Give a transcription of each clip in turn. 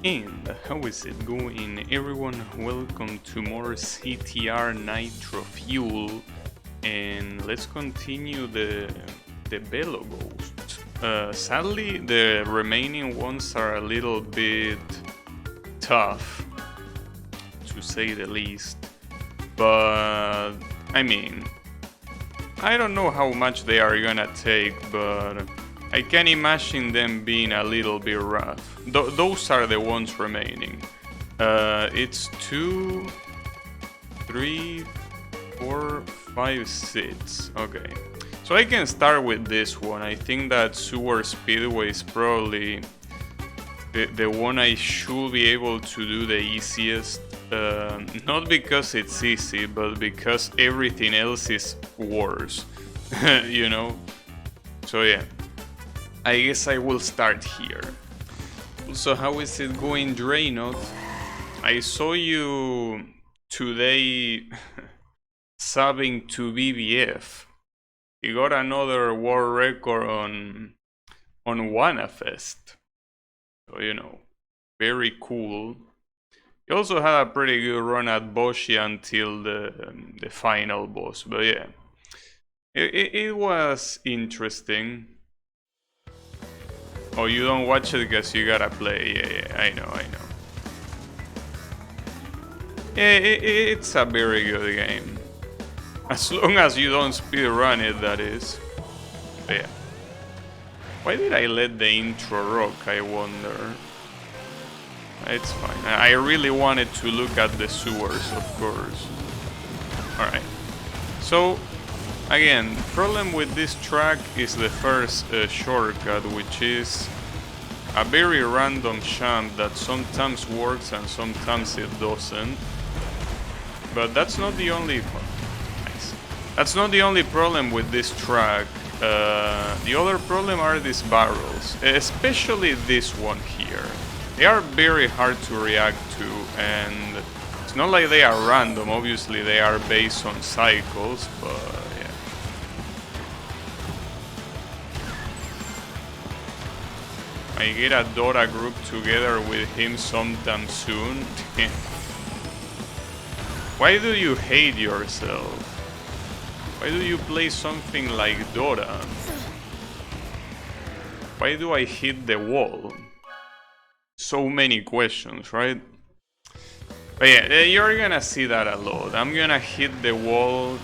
And how is it going, everyone? Welcome to more CTR Nitro-Fueled, and let's continue the Velo Ghost. Sadly, the remaining ones are a little bit tough, to say the least. But I mean, I don't know how much they are gonna take, but I can imagine them being a little bit rough. Those are the ones remaining. It's 2, 3, 4, 5, 6. Okay. So I can start with this one. I think that Sewer Speedway is probably the one I should be able to do the easiest. Not because it's easy, but because everything else is worse. You know? So yeah. I guess I will start here. So how is it going, Draynot? I saw you today subbing to BBF. You got another world record on WannaFest. So, you know, very cool. You also had a pretty good run at Boshi until the final boss, but yeah. It was interesting. Oh, you don't watch it because you gotta play. Yeah, I know. Yeah, it's a very good game. As long as you don't speedrun it, that is. But yeah. Why did I let the intro rock, I wonder? It's fine. I really wanted to look at the sewers, of course. Alright. So, again, problem with this track is the first shortcut, which is a very random jump that sometimes works and sometimes it doesn't. But that's not the only That's not the only problem with this track. The other problem are these barrels, especially this one here. They are very hard to react to, and it's not like they are random. Obviously they are based on cycles, but yeah. I get a Dota group together with him sometime soon. Why do you hate yourself? Why do you play something like Dota? Why do I hit the wall? So many questions, right? But yeah, you're gonna see that a lot. I'm gonna hit the wall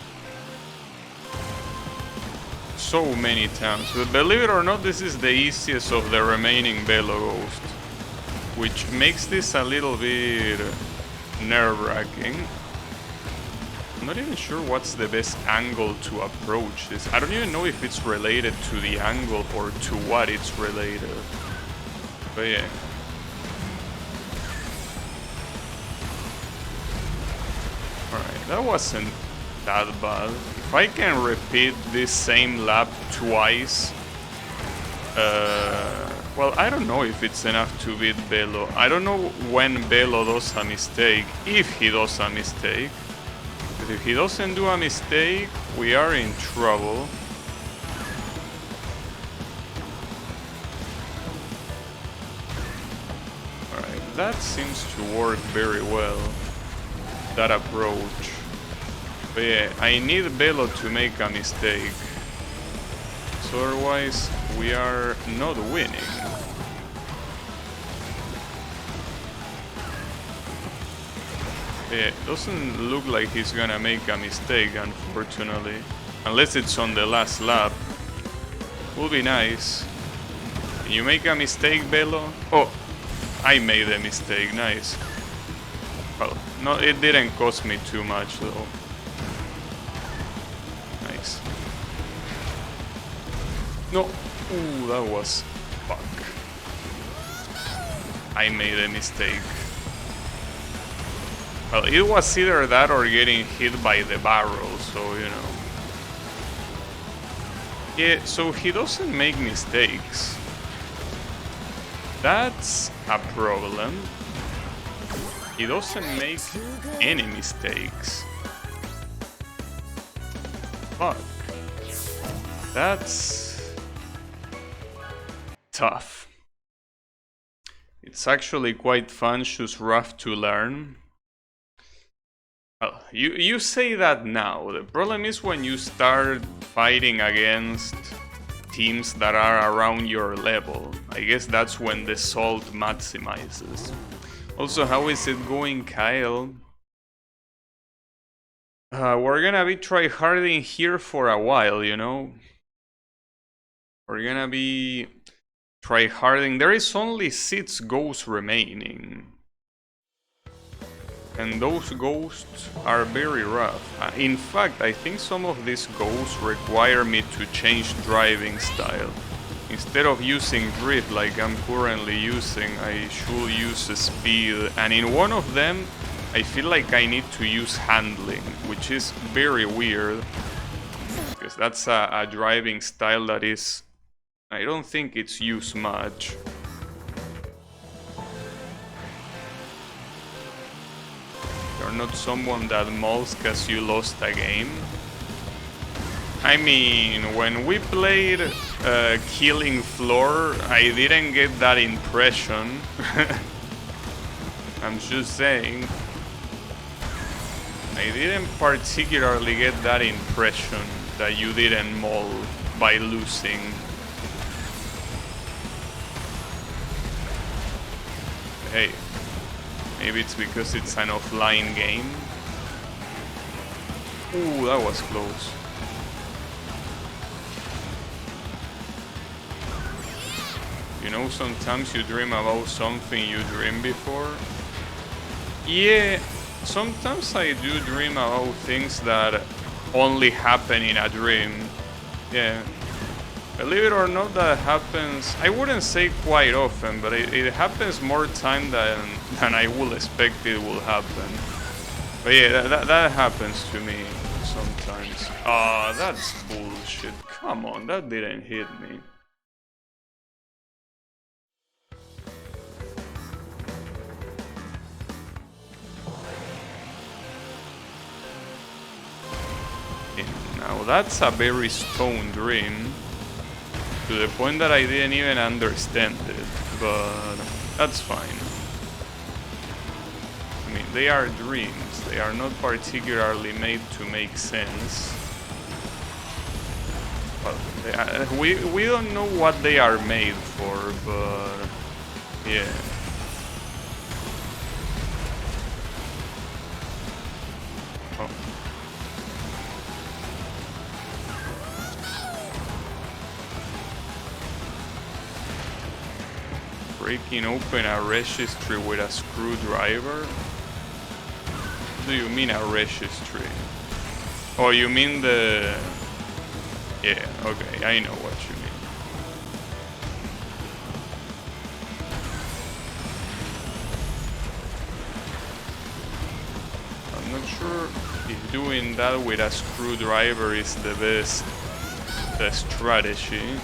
so many times. But believe it or not, this is the easiest of the remaining Velo Ghost, which makes this a little bit nerve-wracking. I'm not even sure what's the best angle to approach this. I don't even know if it's related to the angle or to what it's related. But yeah. Alright, that wasn't that bad. If I can repeat this same lap twice... well, I don't know if it's enough to beat Velo. I don't know when Velo does a mistake, if he does a mistake. But if he doesn't do a mistake, we are in trouble. Alright, that seems to work very well, that approach. But yeah, I need Velo to make a mistake. So otherwise, we are not winning. It doesn't look like he's gonna make a mistake, unfortunately. Unless it's on the last lap. Would be nice. Can you make a mistake, Velo? Oh, I made a mistake, nice. Well, no, it didn't cost me too much, though. Nice. No, ooh, that was... fuck. I made a mistake. Well, it was either that or getting hit by the barrel, so, you know. Yeah, so he doesn't make mistakes. That's a problem. He doesn't make any mistakes. Fuck. That's... tough. It's actually quite fun, just rough to learn. Well, you say that now. The problem is when you start fighting against teams that are around your level. I guess that's when the salt maximizes. Also, how is it going, Kyle? We're gonna be tryharding here for a while, you know? We're gonna be tryharding. There is only 6 ghosts remaining. And those ghosts are very rough. In fact, I think some of these ghosts require me to change driving style. Instead of using drift like I'm currently using, I should use speed. And in one of them, I feel like I need to use handling, which is very weird. Because that's a driving style that is... I don't think it's used much. You're not someone that mauls cause you lost a game. I mean, when we played Killing Floor, I didn't get that impression. I'm just saying. I didn't particularly get that impression that you didn't maul by losing. Hey. Maybe it's because it's an offline game. Ooh, that was close. You know, sometimes you dream about something you dreamed before. Yeah, sometimes I do dream about things that only happen in a dream. Yeah. Believe it or not, that happens, I wouldn't say quite often, but it happens more time than I would expect it will happen. But yeah, that happens to me sometimes. Ah, that's bullshit. Come on, that didn't hit me. Yeah, now that's a very stone dream. To the point that I didn't even understand it, but that's fine. I mean, they are dreams, they are not particularly made to make sense. Well, we don't know what they are made for, but yeah. Oh. Breaking open a registry with a screwdriver? What do you mean a registry? Oh, you mean the... Yeah, okay, I know what you mean. I'm not sure if doing that with a screwdriver is the best strategy.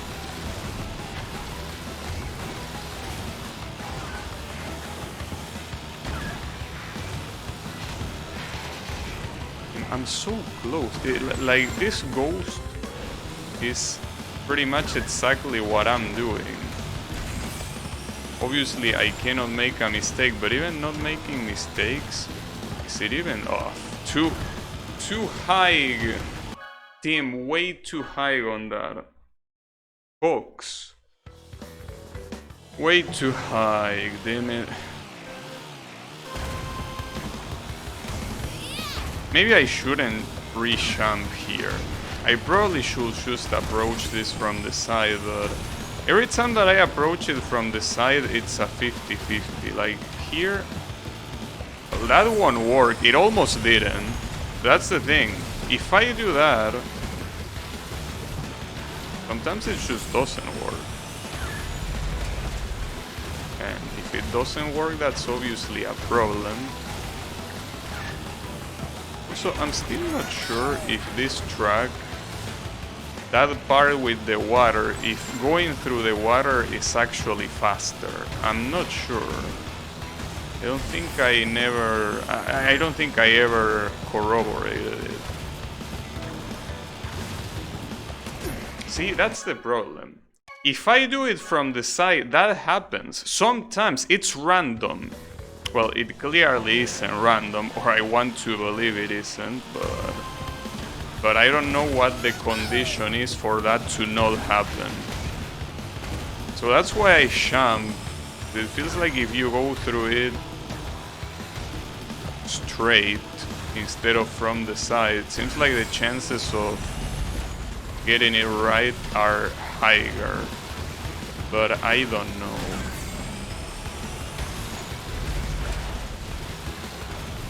I'm so close. Like, this ghost is pretty much exactly what I'm doing. Obviously, I cannot make a mistake, but even not making mistakes, is it even off? Too high, team, way too high on that. Box. Way too high, damn it. Maybe I shouldn't re-jump here. I probably should just approach this from the side, but every time that I approach it from the side, it's a 50-50. Like here, that won't work. It almost didn't. That's the thing. If I do that, sometimes it just doesn't work. And if it doesn't work, that's obviously a problem. So I'm still not sure if this track, that part with the water, if going through the water is actually faster. I'm not sure. I don't think I ever corroborated it. See, that's the problem. if I do it from the side, that happens. Sometimes it's random. Well, it clearly isn't random, or I want to believe it isn't, but I don't know what the condition is for that to not happen. So that's why I sham. It feels like if you go through it straight instead of from the side, it seems like the chances of getting it right are higher, but I don't know.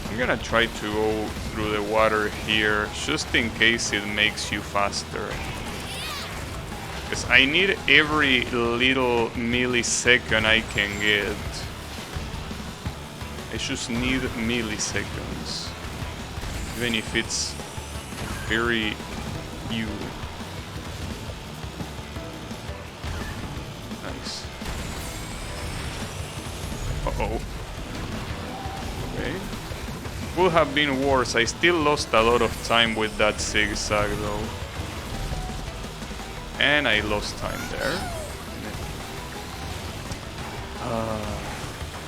I'm gonna try to go through the water here, just in case it makes you faster. Because I need every little millisecond I can get. I just need milliseconds. Even if it's very few. Nice. Uh-oh. Okay. Would have been worse. I still lost a lot of time with that zigzag though. And I lost time there.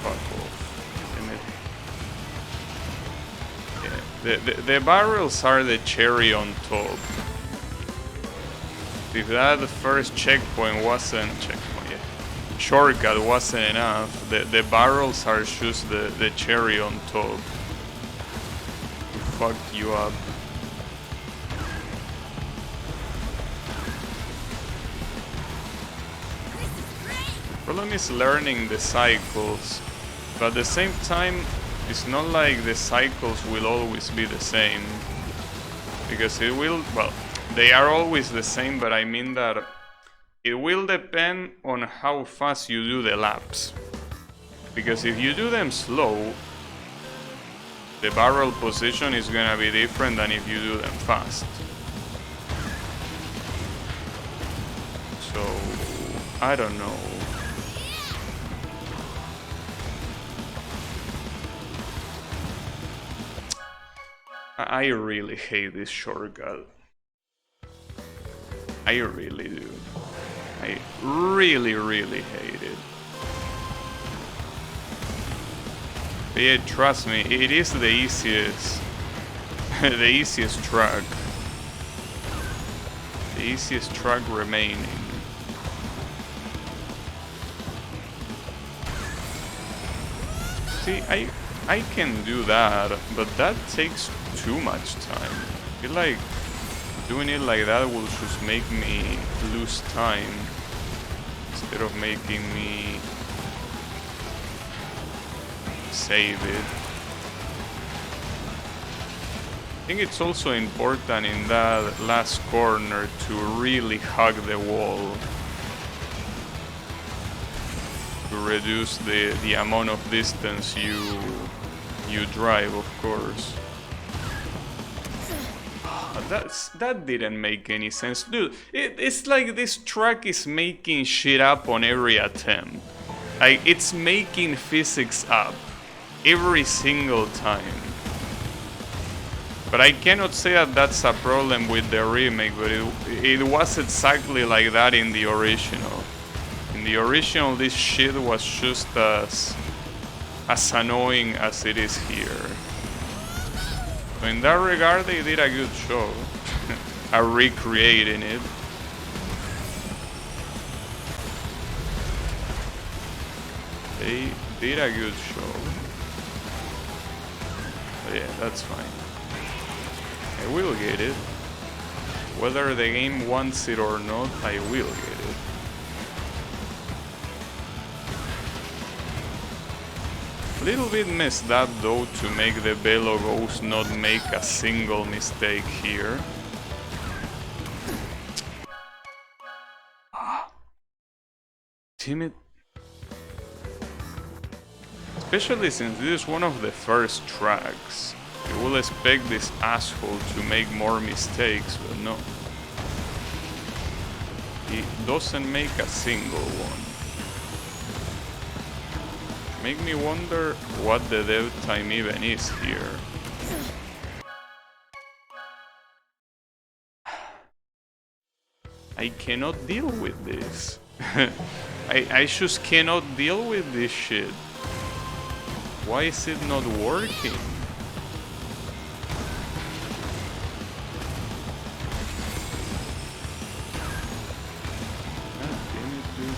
Fuck off. Yeah, the barrels are the cherry on top. If that first checkpoint wasn't... shortcut wasn't enough, the barrels are just the cherry on top. Fucked you up. The problem is learning the cycles, but at the same time it's not like the cycles will always be the same, because it will, well, they are always the same, but I mean that it will depend on how fast you do the laps, because if you do them slow, the barrel position is gonna be different than if you do them fast. So, I don't know. I really hate this shortcut. I really do. I really, really hate it. But yeah, trust me, it is the easiest, the easiest track. The easiest track remaining. See, I can do that, but that takes too much time. I feel like doing it like that will just make me lose time instead of making me save it. I think it's also important in that last corner to really hug the wall to reduce the amount of distance you drive, of course. That didn't make any sense, dude. It's like this track is making shit up on every attempt. Like, it's making physics up every single time. But I cannot say that that's a problem with the remake, but it was exactly like that in the original. In the original, this shit was just as annoying as it is here. So in that regard, they did a good job at recreating it. They did a good job. But yeah, that's fine. I will get it. Whether the game wants it or not, I will get it. A little bit messed up though to make the Velo Ghost not make a single mistake here. Damn it. Especially since this is one of the first tracks. You will expect this asshole to make more mistakes, but no. He doesn't make a single one. Make me wonder what the dev time even is here. I cannot deal with this. I just cannot deal with this shit. Why is it not working? God damn it, dude.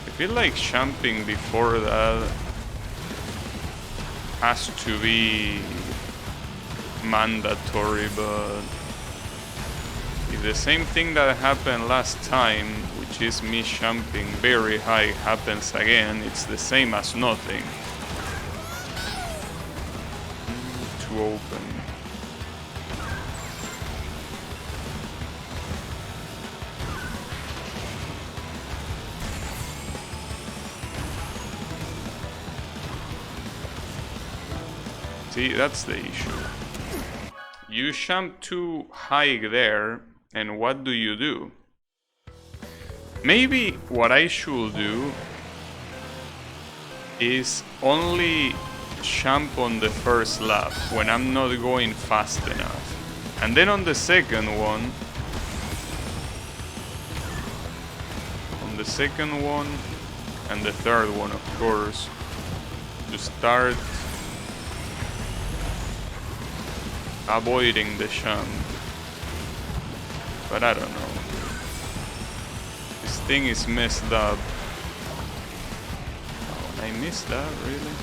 I feel like jumping before that has to be mandatory, but if the same thing that happened last time, which is me jumping very high, happens again, it's the same as nothing. To open. See, that's the issue. You jump too high there, and what do? Maybe what I should do is only jump on the first lap when I'm not going fast enough. And then on the second one, and the third one, of course, to start avoiding the jump. But I don't know. This thing is messed up. Oh, I missed that, really?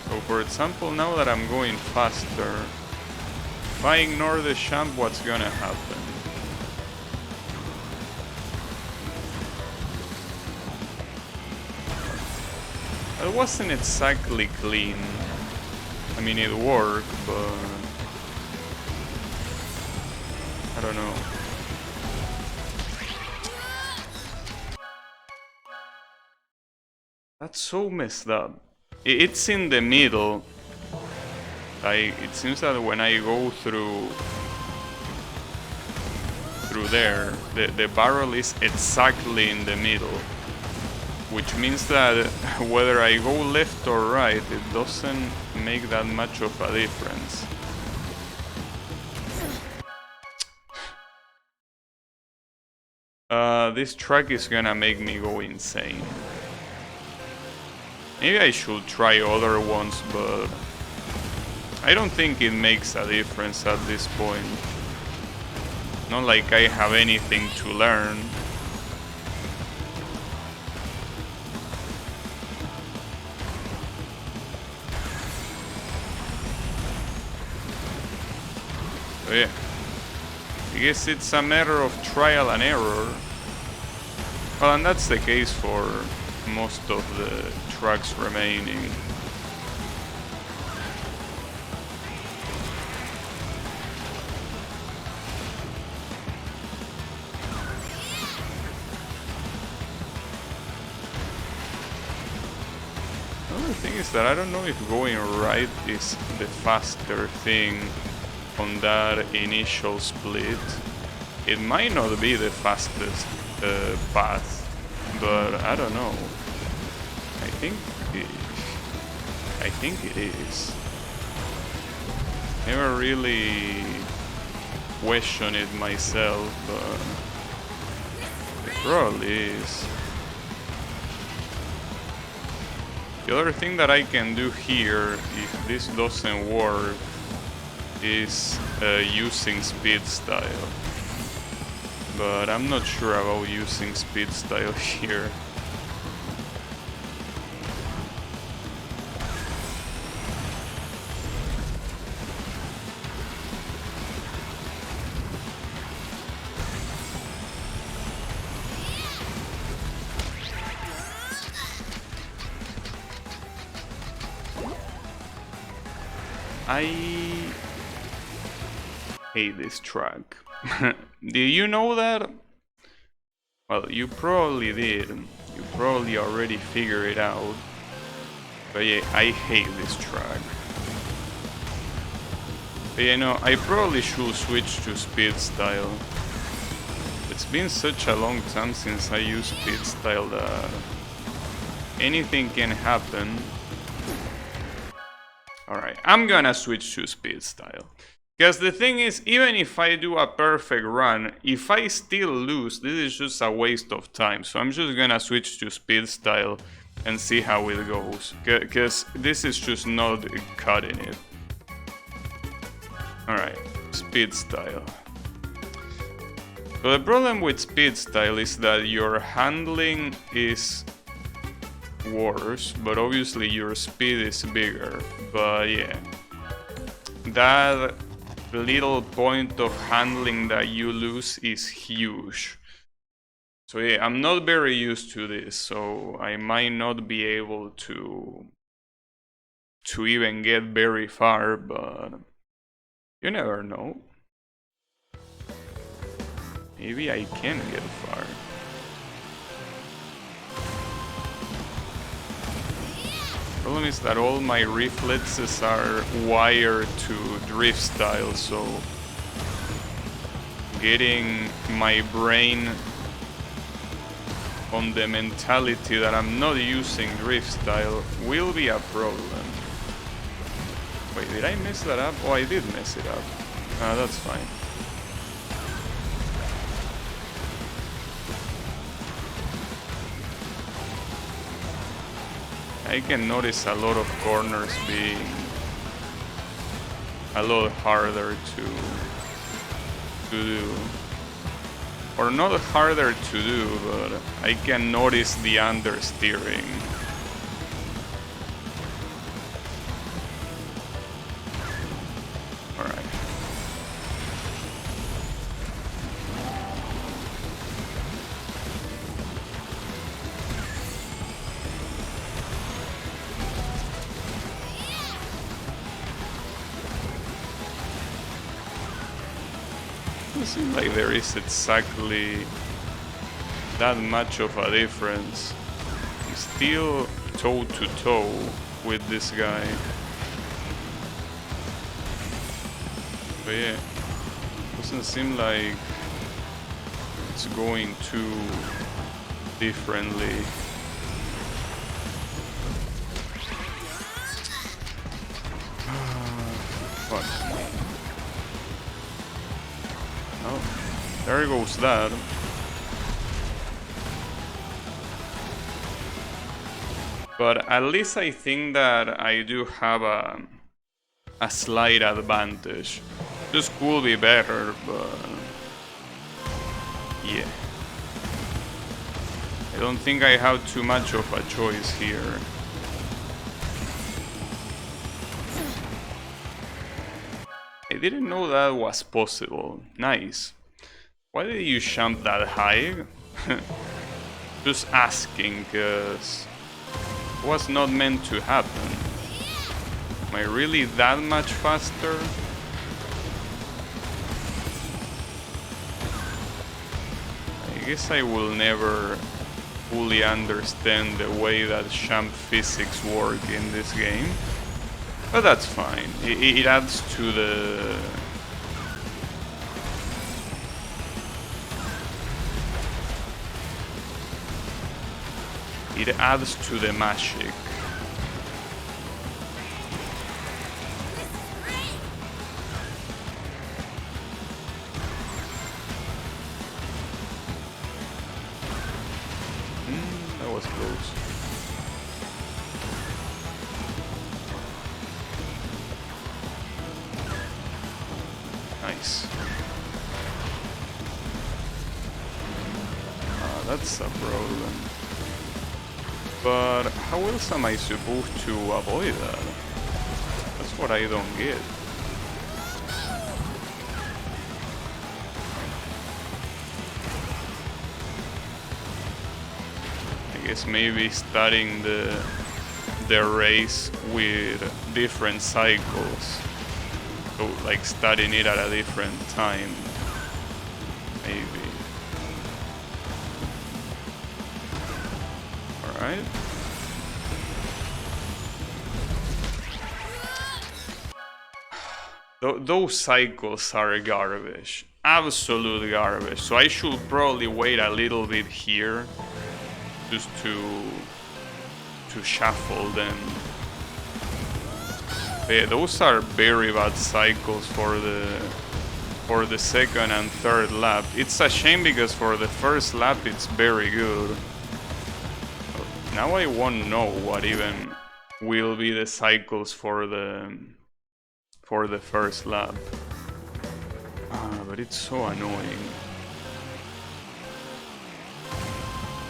So for example, now that I'm going faster, if I ignore the jump, what's gonna happen? It wasn't exactly clean. I mean, it worked, but I don't know. That's so messed up. It's in the middle. Like, it seems that when I go through there, the barrel is exactly in the middle. Which means that whether I go left or right, it doesn't make that much of a difference. This track is gonna make me go insane. Maybe I should try other ones, but I don't think it makes a difference at this point. Not like I have anything to learn. So yeah, I guess it's a matter of trial and error. Well, and that's the case for most of the tracks remaining. Another thing is that I don't know if going right is the faster thing on that initial split. It might not be the fastest path, but I don't know. I think it is. Never really questioned it myself, but it probably is. The other thing that I can do here, if this doesn't work, is using speed style. But I'm not sure about using speed style here. I hate this track. Did you know that? Well, you probably did. You probably already figured it out. But yeah, I hate this track. But yeah, no, I probably should switch to speed style. It's been such a long time since I used speed style that anything can happen. Alright, I'm gonna switch to speed style. Because the thing is, even if I do a perfect run, if I still lose, this is just a waste of time. So I'm just gonna switch to speed style and see how it goes. Because this is just not cutting it. Alright, speed style. So the problem with speed style is that your handling is worse, but obviously your speed is bigger. But yeah, that little point of handling that you lose is huge. So yeah, I'm not very used to this, so I might not be able to even get very far, but you never know. Maybe I can get far. Problem is that all my reflexes are wired to drift style, so getting my brain on the mentality that I'm not using drift style will be a problem. Wait, did I mess that up? Oh, I did mess it up. That's fine. I can notice a lot of corners being a lot harder to do. Or not harder to do, but I can notice the understeering. Alright. Doesn't seem like there is exactly that much of a difference. I'm still toe to toe with this guy. But yeah, doesn't seem like it's going too differently. Fuck. Oh, there goes that. But at least I think that I do have a slight advantage. This could be better, but yeah. I don't think I have too much of a choice here. I didn't know that was possible. Nice. Why did you jump that high? Just asking, cause it was not meant to happen. Am I really that much faster? I guess I will never fully understand the way that jump physics work in this game. But that's fine. It adds to the... It adds to the magic. That was close. Nice. That's a problem. But how else am I supposed to avoid that? That's what I don't get. I guess maybe starting the race with different cycles. So like starting it at a different time. Maybe. Alright. Those cycles are garbage. Absolute garbage. So I should probably wait a little bit here just to to shuffle them. But yeah, those are very bad cycles for the second and third lap. It's a shame because for the first lap it's very good. Now I won't know what even will be the cycles for the first lap. But it's so annoying.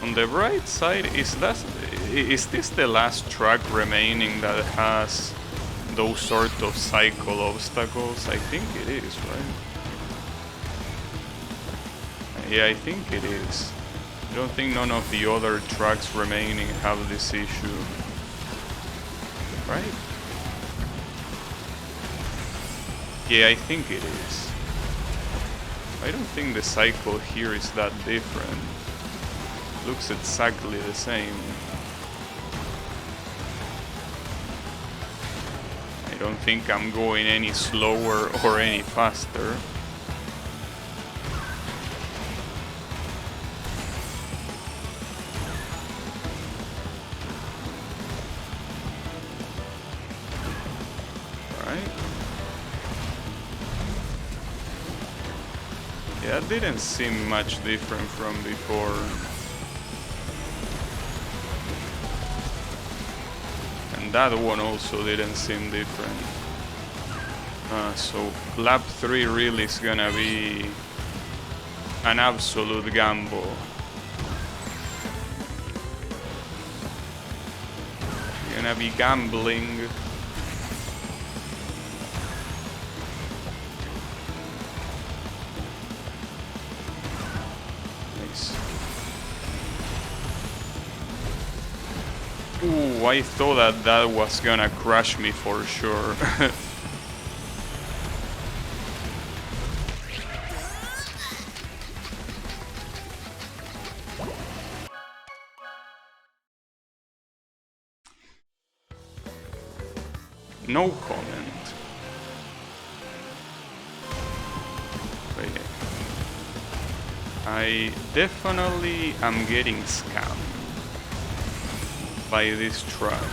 On the bright side, is this the last track remaining that has those sort of cycle obstacles? I think it is, right? Yeah, I think it is. I don't think none of the other tracks remaining have this issue. Right? Yeah, I think it is. I don't think the cycle here is that different. Looks exactly the same. I don't think I'm going any slower or any faster. Right? Yeah, that didn't seem much different from before. That one also didn't seem different. So lap 3 really is gonna be an absolute gamble. You're gonna be gambling. Nice. Ooh, I thought that was gonna crush me for sure. No comment. Wait. I definitely am getting scammed by this truck.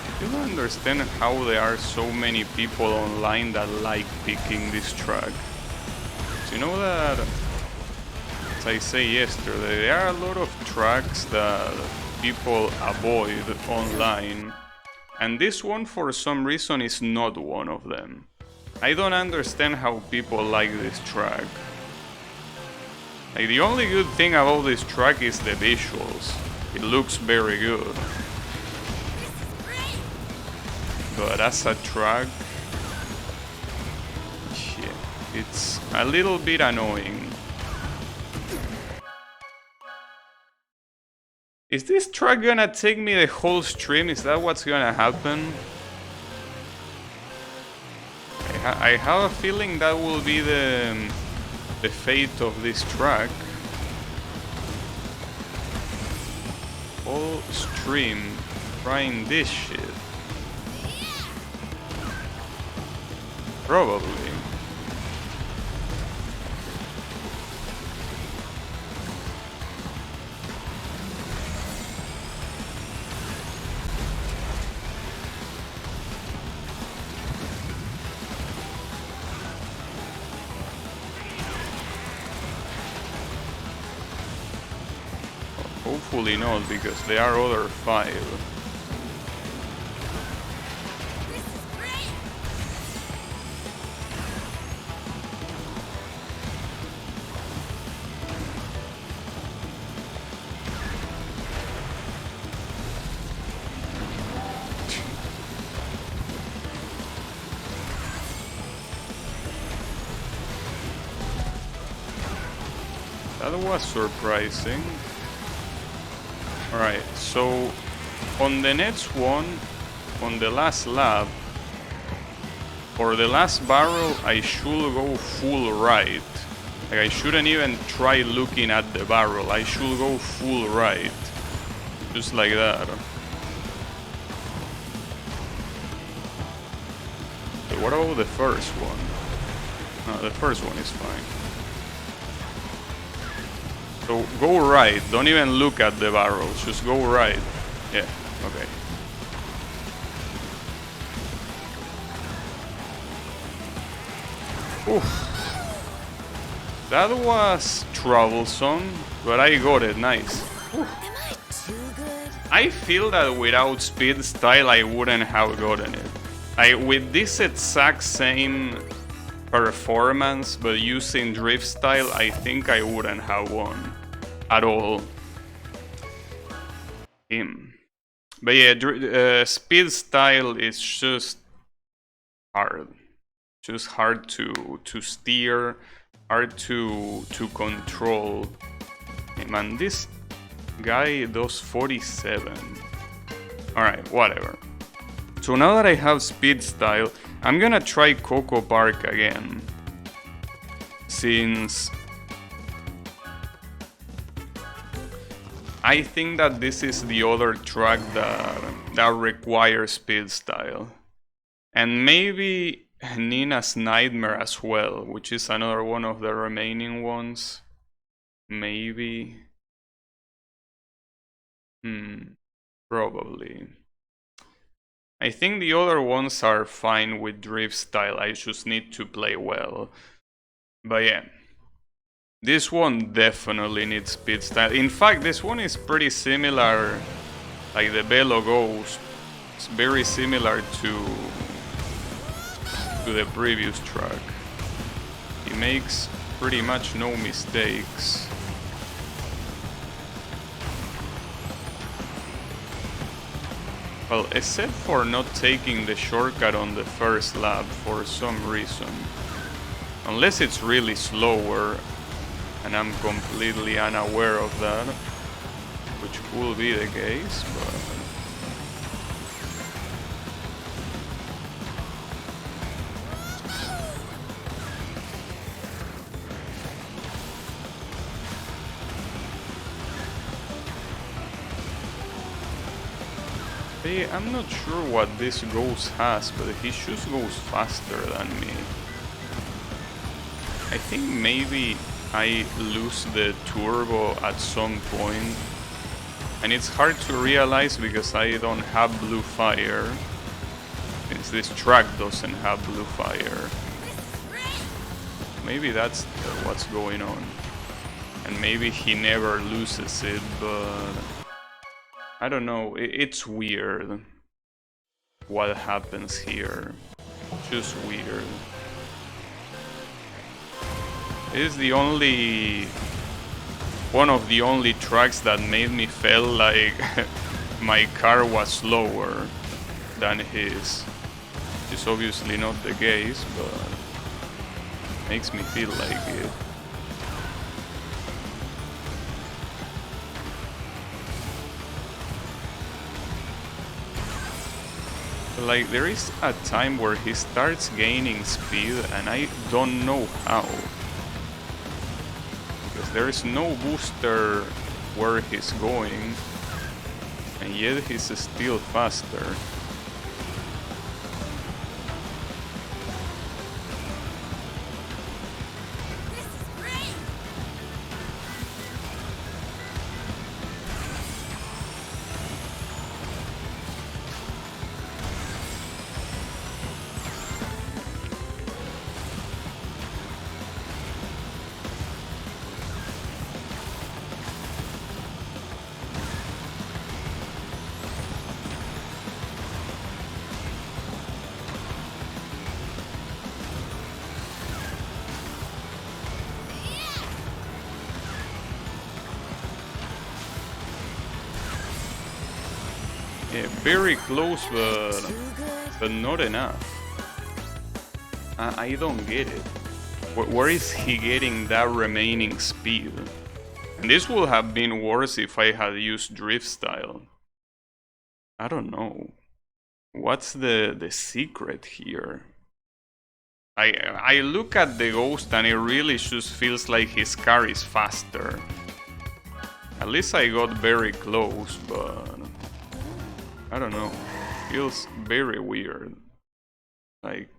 I don't understand how there are so many people online that like picking this truck. So you know that, as I say yesterday, there are a lot of tracks that people avoid online, and this one for some reason is not one of them. I don't understand how people like this track. Like, the only good thing about this track is the visuals. It looks very good. But as a track, yeah, it's a little bit annoying. Is this track gonna take me the whole stream? Is that what's gonna happen? I have a feeling that will be the fate of this track. Whole stream trying this shit. Probably. Hopefully not, because there are other 5. That was surprising. Alright, so on the next one, on the last lap, for the last barrel, I should go full right. Like, I shouldn't even try looking at the barrel, I should go full right. Just like that. But what about the first one? The first one is fine. So go right, don't even look at the barrels, just go right. Yeah, okay. Oof. That was troublesome, but I got it, nice. Oof. I feel that without speed style I wouldn't have gotten it. With this exact same performance, but using drift style, I think I wouldn't have won at all. But yeah, speed style is just hard. Just hard to steer, hard to control. Hey man, this guy does 47. Alright, whatever. So now that I have speed style, I'm gonna try Coco Park again. Since I think that this is the other track that requires speed style. And maybe Nina's Nightmare as well, which is another one of the remaining ones. Maybe. Probably. I think the other ones are fine with drift style, I just need to play well. But yeah. This one definitely needs speed style. In fact, this one is pretty similar, like the Velo Ghost. It's very similar to the previous track. He makes pretty much no mistakes. Well, except for not taking the shortcut on the first lap for some reason. Unless it's really slower, and I'm completely unaware of that, which could be the case, but... I'm not sure what this Ghost has, but he just goes faster than me. I think maybe I lose the turbo at some point, and it's hard to realize because I don't have blue fire, since this track doesn't have blue fire. Maybe that's what's going on, and maybe he never loses it, but I don't know, it's weird what happens here, just weird. This is the only one of the only tracks that made me feel like my car was slower than his. Which is obviously not the case, but makes me feel like it. Like, there is a time where he starts gaining speed and I don't know how. Because there is no booster where he's going, and yet he's still faster. Yeah, very close, but not enough. I don't get it. Where is he getting that remaining speed? And this would have been worse if I had used drift style. I don't know. What's the secret here? I look at the Ghost and it really just feels like his car is faster. At least I got very close, but I don't know. Feels very weird. Like,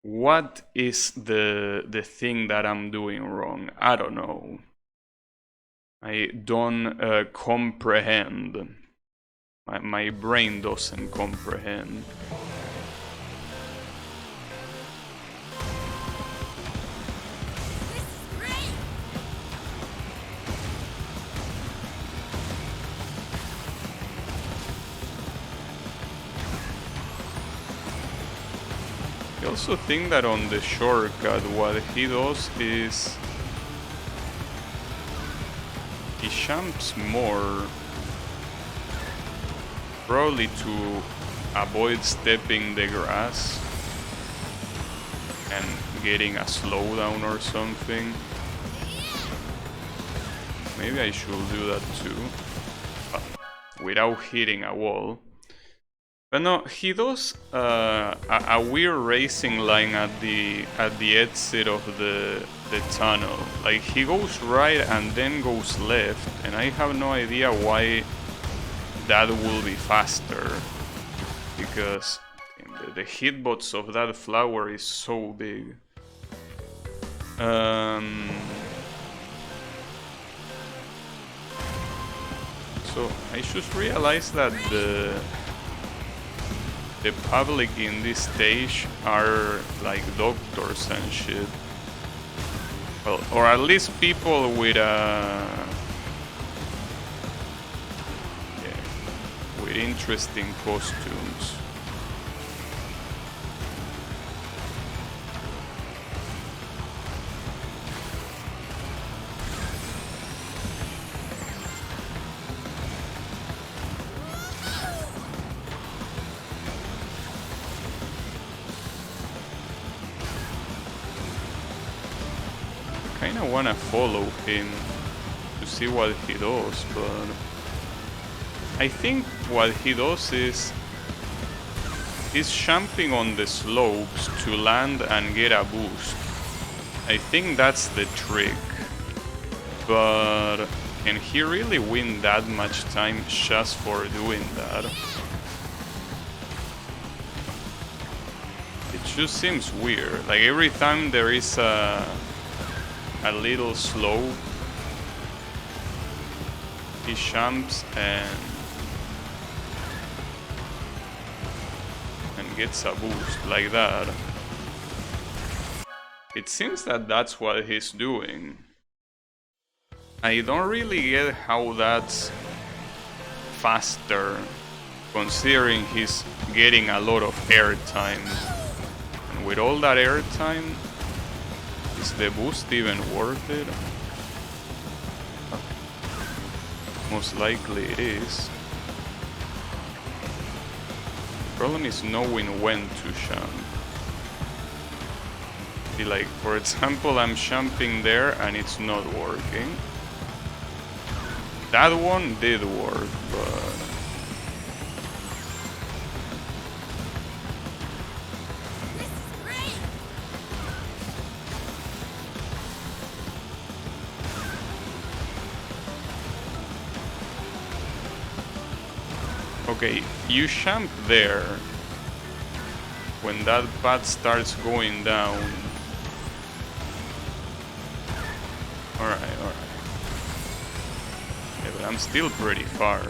What is the thing that I'm doing wrong? I don't know. I don't comprehend. My brain doesn't comprehend. I also think that on the shortcut what he does is he jumps more, probably to avoid stepping the grass and getting a slowdown or something. Maybe I should do that too, but without hitting a wall. But no, he does a weird racing line at the exit of the tunnel. Like he goes right and then goes left, and I have no idea why that will be faster, because the hitbox of that flower is so big. So I just realized that the public in this stage are like doctors and shit. Well, or at least people with with interesting costumes. I kinda wanna follow him to see what he does, but I think what he does is he's jumping on the slopes to land and get a boost. I think that's the trick, but can he really win that much time just for doing that? It just seems weird. Like every time there is a little slope, he jumps and gets a boost like that. It seems that that's what he's doing. I don't really get how that's faster, considering he's getting a lot of airtime. And with all that airtime, is the boost even worth it? Most likely it is. The problem is knowing when to jump. See, like, for example, I'm jumping there and it's not working. That one did work, but... Okay, you jump there when that path starts going down. Alright. Yeah, but I'm still pretty far.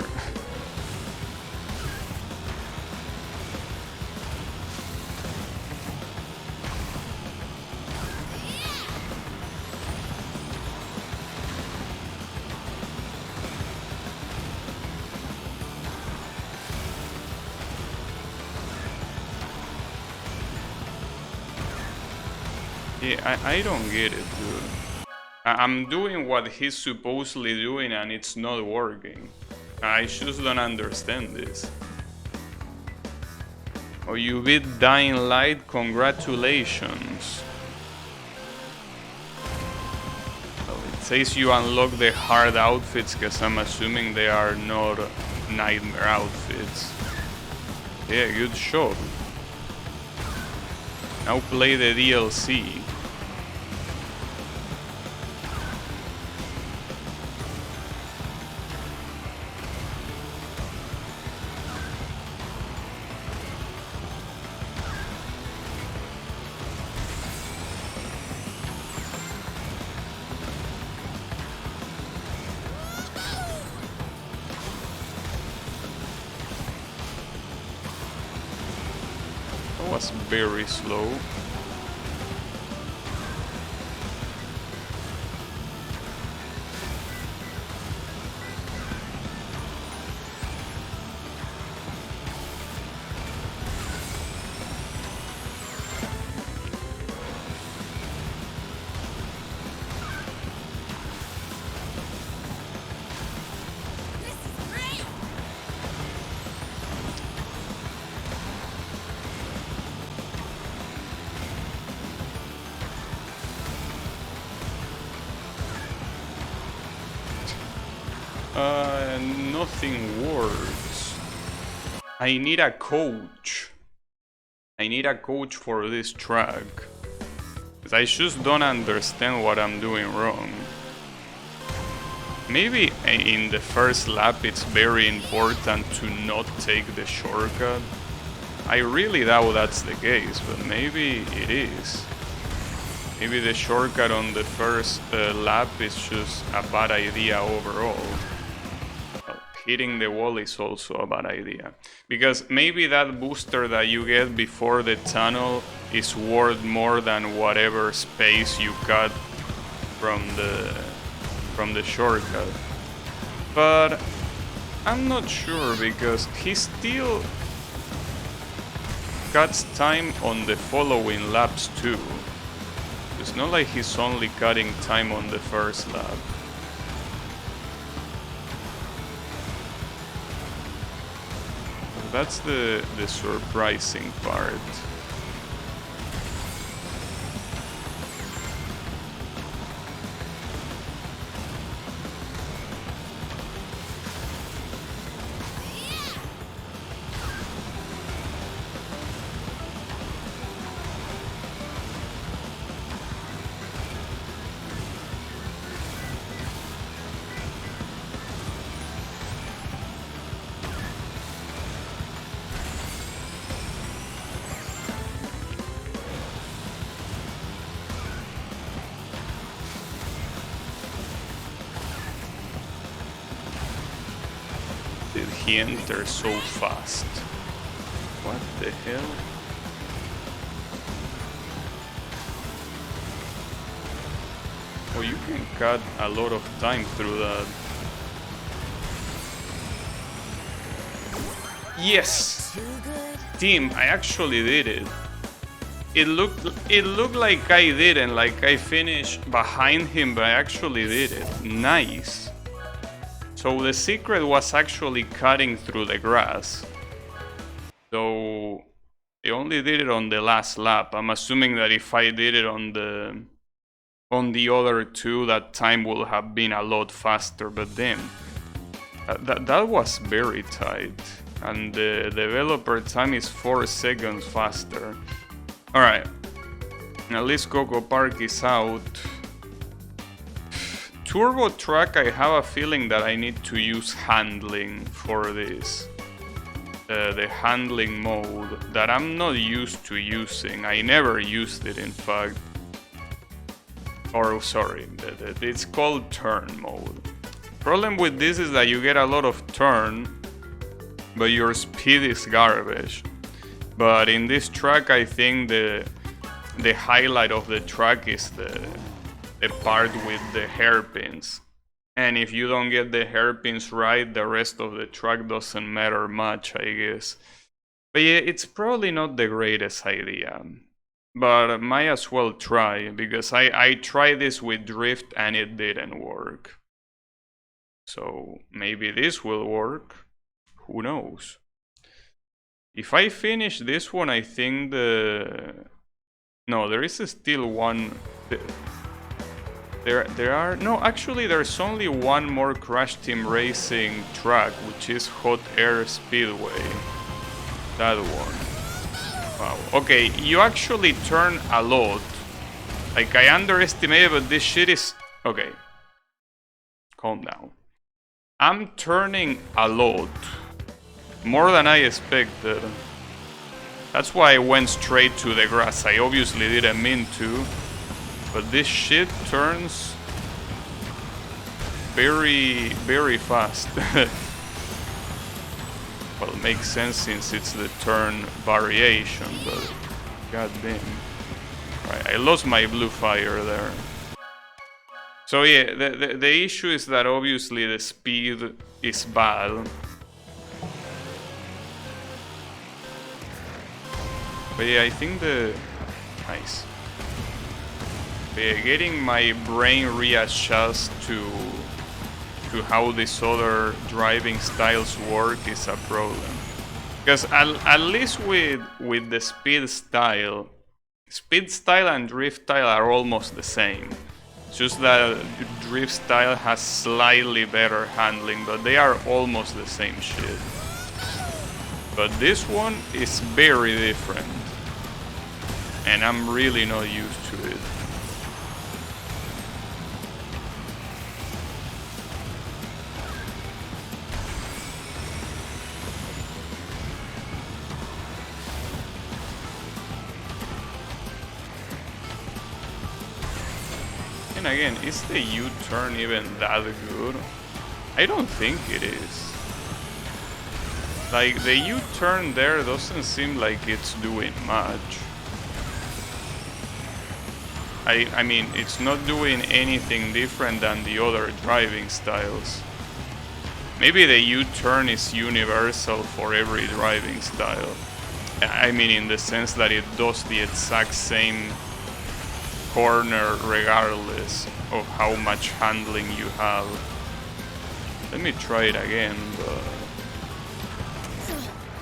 Yeah, I don't get it, dude. I'm doing what he's supposedly doing and it's not working. I just don't understand this. Oh, you beat Dying Light, congratulations. Well, it says you unlock the hard outfits, because I'm assuming they are not nightmare outfits. Yeah, good job. Now play the DLC. was very slow. Nothing works. I need a coach. I need a coach for this track. Because I just don't understand what I'm doing wrong. Maybe in the first lap it's very important to not take the shortcut. I really doubt that's the case, but maybe it is. Maybe the shortcut on the first lap is just a bad idea overall. Hitting the wall is also a bad idea. Because maybe that booster that you get before the tunnel is worth more than whatever space you cut from the shortcut. But I'm not sure, because he still cuts time on the following laps too. It's not like he's only cutting time on the first lap. That's the surprising part. He enters so fast. What the hell? Oh, you can cut a lot of time through that. Yes! Team, I actually did it. It looked like I didn't, like I finished behind him, but I actually did it. Nice. So the secret was actually cutting through the grass. So I only did it on the last lap. I'm assuming that if I did it on the other two, that time would have been a lot faster. But then that was very tight, and the developer time is 4 seconds faster. All right, at least Coco Park is out. Turbo Track, I have a feeling that I need to use handling for this. The handling mode that I'm not used to using. I never used it, in fact. Or sorry, it's called turn mode. Problem with this is that you get a lot of turn, but your speed is garbage. But in this track, I think the highlight of the track is the part with the hairpins. And if you don't get the hairpins right, the rest of the track doesn't matter much, I guess. But yeah, it's probably not the greatest idea. But I might as well try, because I tried this with drift and it didn't work. So maybe this will work. Who knows? If I finish this one, I think no, there is still one. There are no, actually there's only one more Crash Team Racing track, which is Hot Air Speedway. That one. Wow. Okay, you actually turn a lot. Like, I underestimated, but this shit is... Okay. Calm down. I'm turning a lot. More than I expected. That's why I went straight to the grass. I obviously didn't mean to. But this shit turns very, very fast. Well, it makes sense since it's the turn variation, but God damn. Right, I lost my blue fire there. So yeah, the issue is that obviously the speed is bad. But yeah, I think nice. But yeah, getting my brain readjust to how these other driving styles work is a problem. Because at least with the speed style and drift style are almost the same. It's just that drift style has slightly better handling, but they are almost the same shit. But this one is very different. And I'm really not used to it. And again, is the U-turn even that good? I don't think it is. Like, the U-turn there doesn't seem like it's doing much. I mean, it's not doing anything different than the other driving styles. Maybe the U-turn is universal for every driving style. I mean, in the sense that it does the exact same corner regardless of how much handling you have. Let me try it again, but...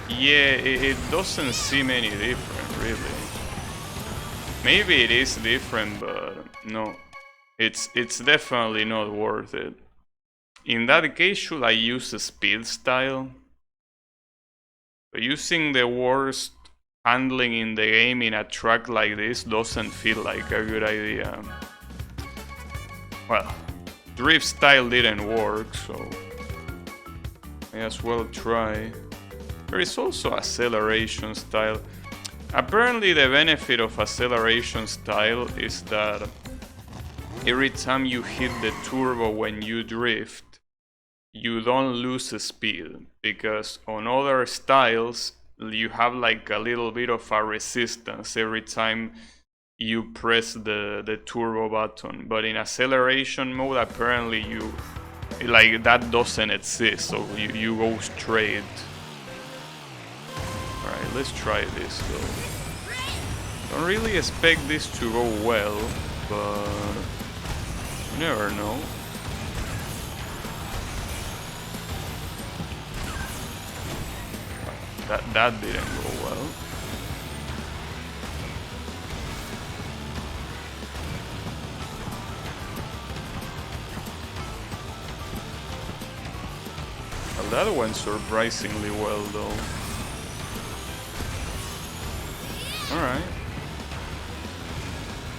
yeah, it doesn't seem any different, really. Maybe it is different, but no. It's definitely not worth it. In that case, should I use a speed style? But using the worst handling in the game in a track like this doesn't feel like a good idea. Well, drift style didn't work, so may as well try. There is also acceleration style. Apparently the benefit of acceleration style is that every time you hit the turbo when you drift, you don't lose speed, because on other styles you have like a little bit of a resistance every time you press the turbo button, but in acceleration mode apparently you like that doesn't exist, so you go straight. Alright, let's try this though. Don't really expect this to go well, but you never know. That didn't go well. Well, that went surprisingly well though. Alright.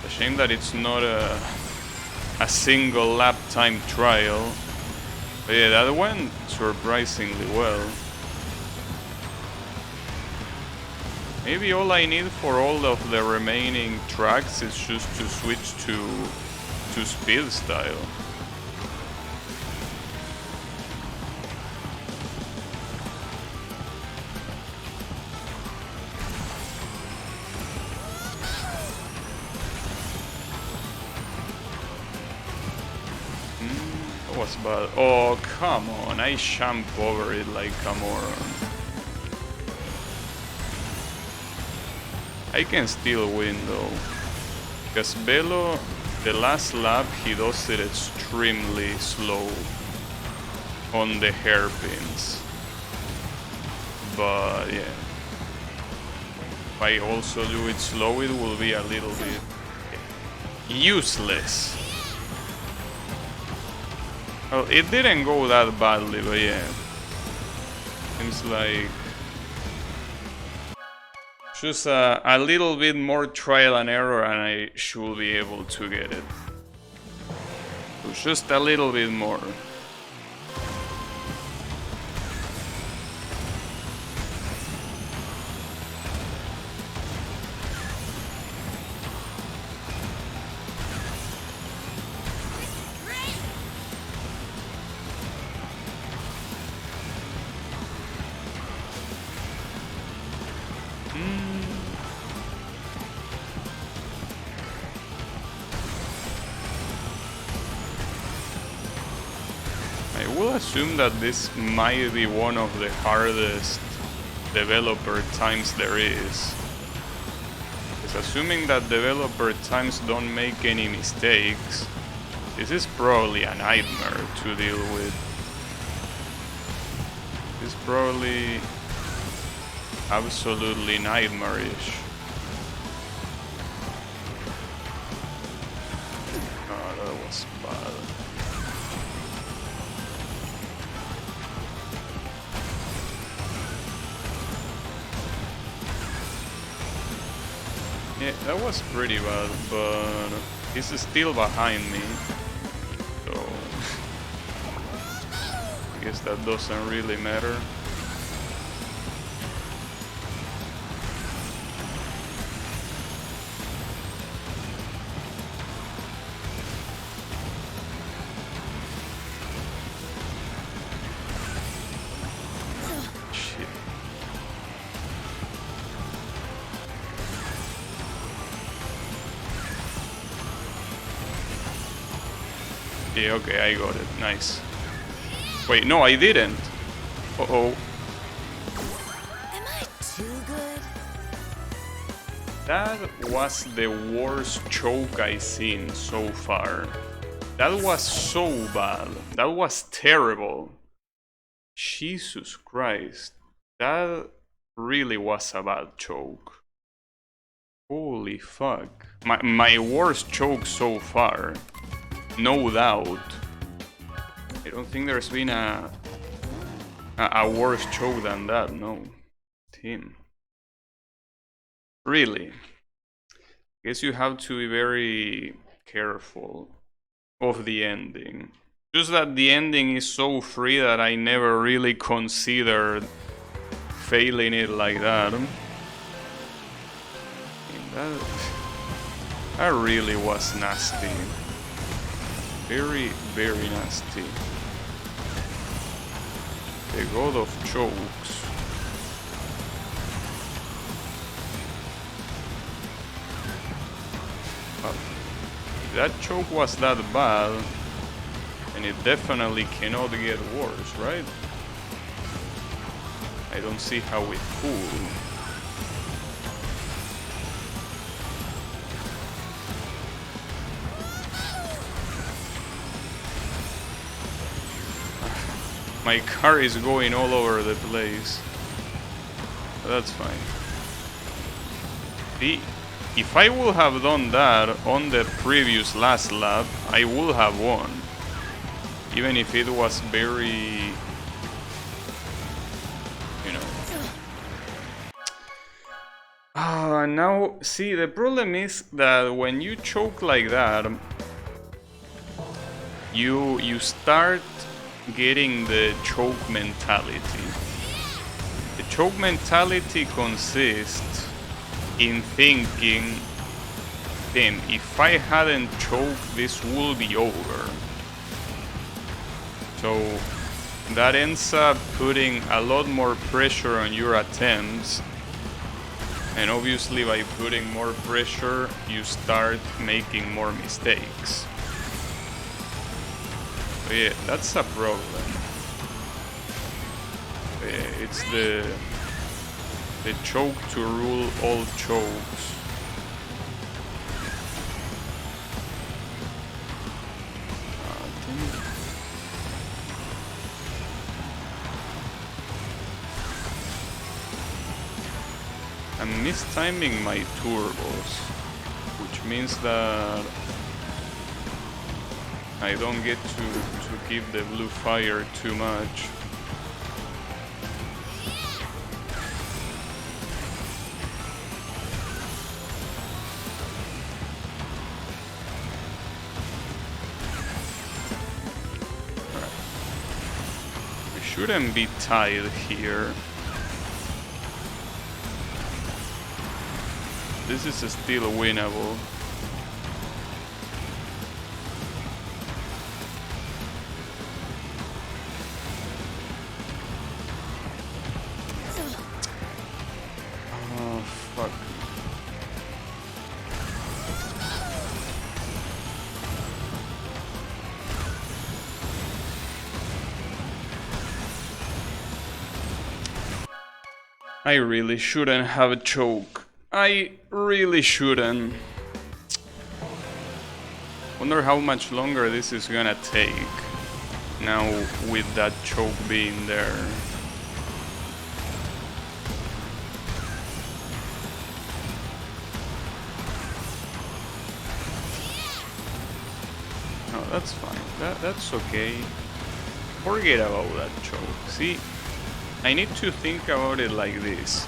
A shame that it's not a single lap time trial. But yeah, that went surprisingly well. Maybe all I need for all of the remaining tracks is just to switch to speed style. That was bad. Oh, come on, I jumped over it like a moron. I can still win though, because Velo, the last lap, he does it extremely slow on the hairpins. But yeah, if I also do it slow, it will be a little bit useless. Well, it didn't go that badly, but yeah, seems like just a little bit more trial and error and I should be able to get it. So just a little bit more. I will assume that this might be one of the hardest developer times there is. Because assuming that developer times don't make any mistakes, this is probably a nightmare to deal with. It's probably absolutely nightmarish. Oh, that was bad. Yeah, that was pretty bad, but he's still behind me. So I guess that doesn't really matter. Shit. Yeah, okay, I got it. Nice. Wait, no, I didn't. Uh-oh. Am I too good? That was the worst choke I've seen so far. That was so bad. That was terrible. Jesus Christ. That really was a bad choke. Holy fuck. My worst choke so far. No doubt. I don't think there's been a worse choke than that, no. Team. Really. Guess you have to be very careful of the ending. Just that the ending is so free that I never really considered failing it like that. That really was nasty. Very, very nasty. The god of chokes. If that choke was that bad, then it definitely cannot get worse, right? I don't see how it could. My car is going all over the place. But that's fine. See, if I would have done that on the previous last lap, I would have won. Even if it was very... you know... now, see, the problem is that when you choke like that, you start getting the choke mentality. The choke mentality consists in thinking, damn, if I hadn't choked, this would be over. So that ends up putting a lot more pressure on your attempts, and obviously by putting more pressure you start making more mistakes. So yeah, that's a problem. It's the choke to rule all chokes. I'm mistiming my turbos, which means that I don't get to give the blue fire too much. We shouldn't be tied here. This is still winnable. Oh, fuck. I really shouldn't have a choke. I really shouldn't. Wonder how much longer this is gonna take now with that choke being there. No, that's fine. That's okay. Forget about that choke. See, I need to think about it like this.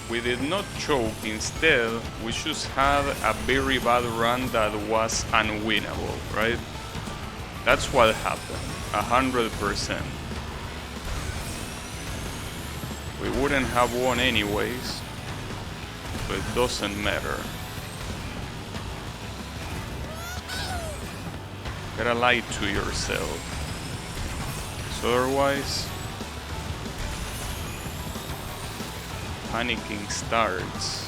We did not choke, instead we just had a very bad run that was unwinnable, right? That's what happened, 100%. We wouldn't have won anyways, so it doesn't matter. Gotta lie to yourself, 'cause otherwise panicking starts.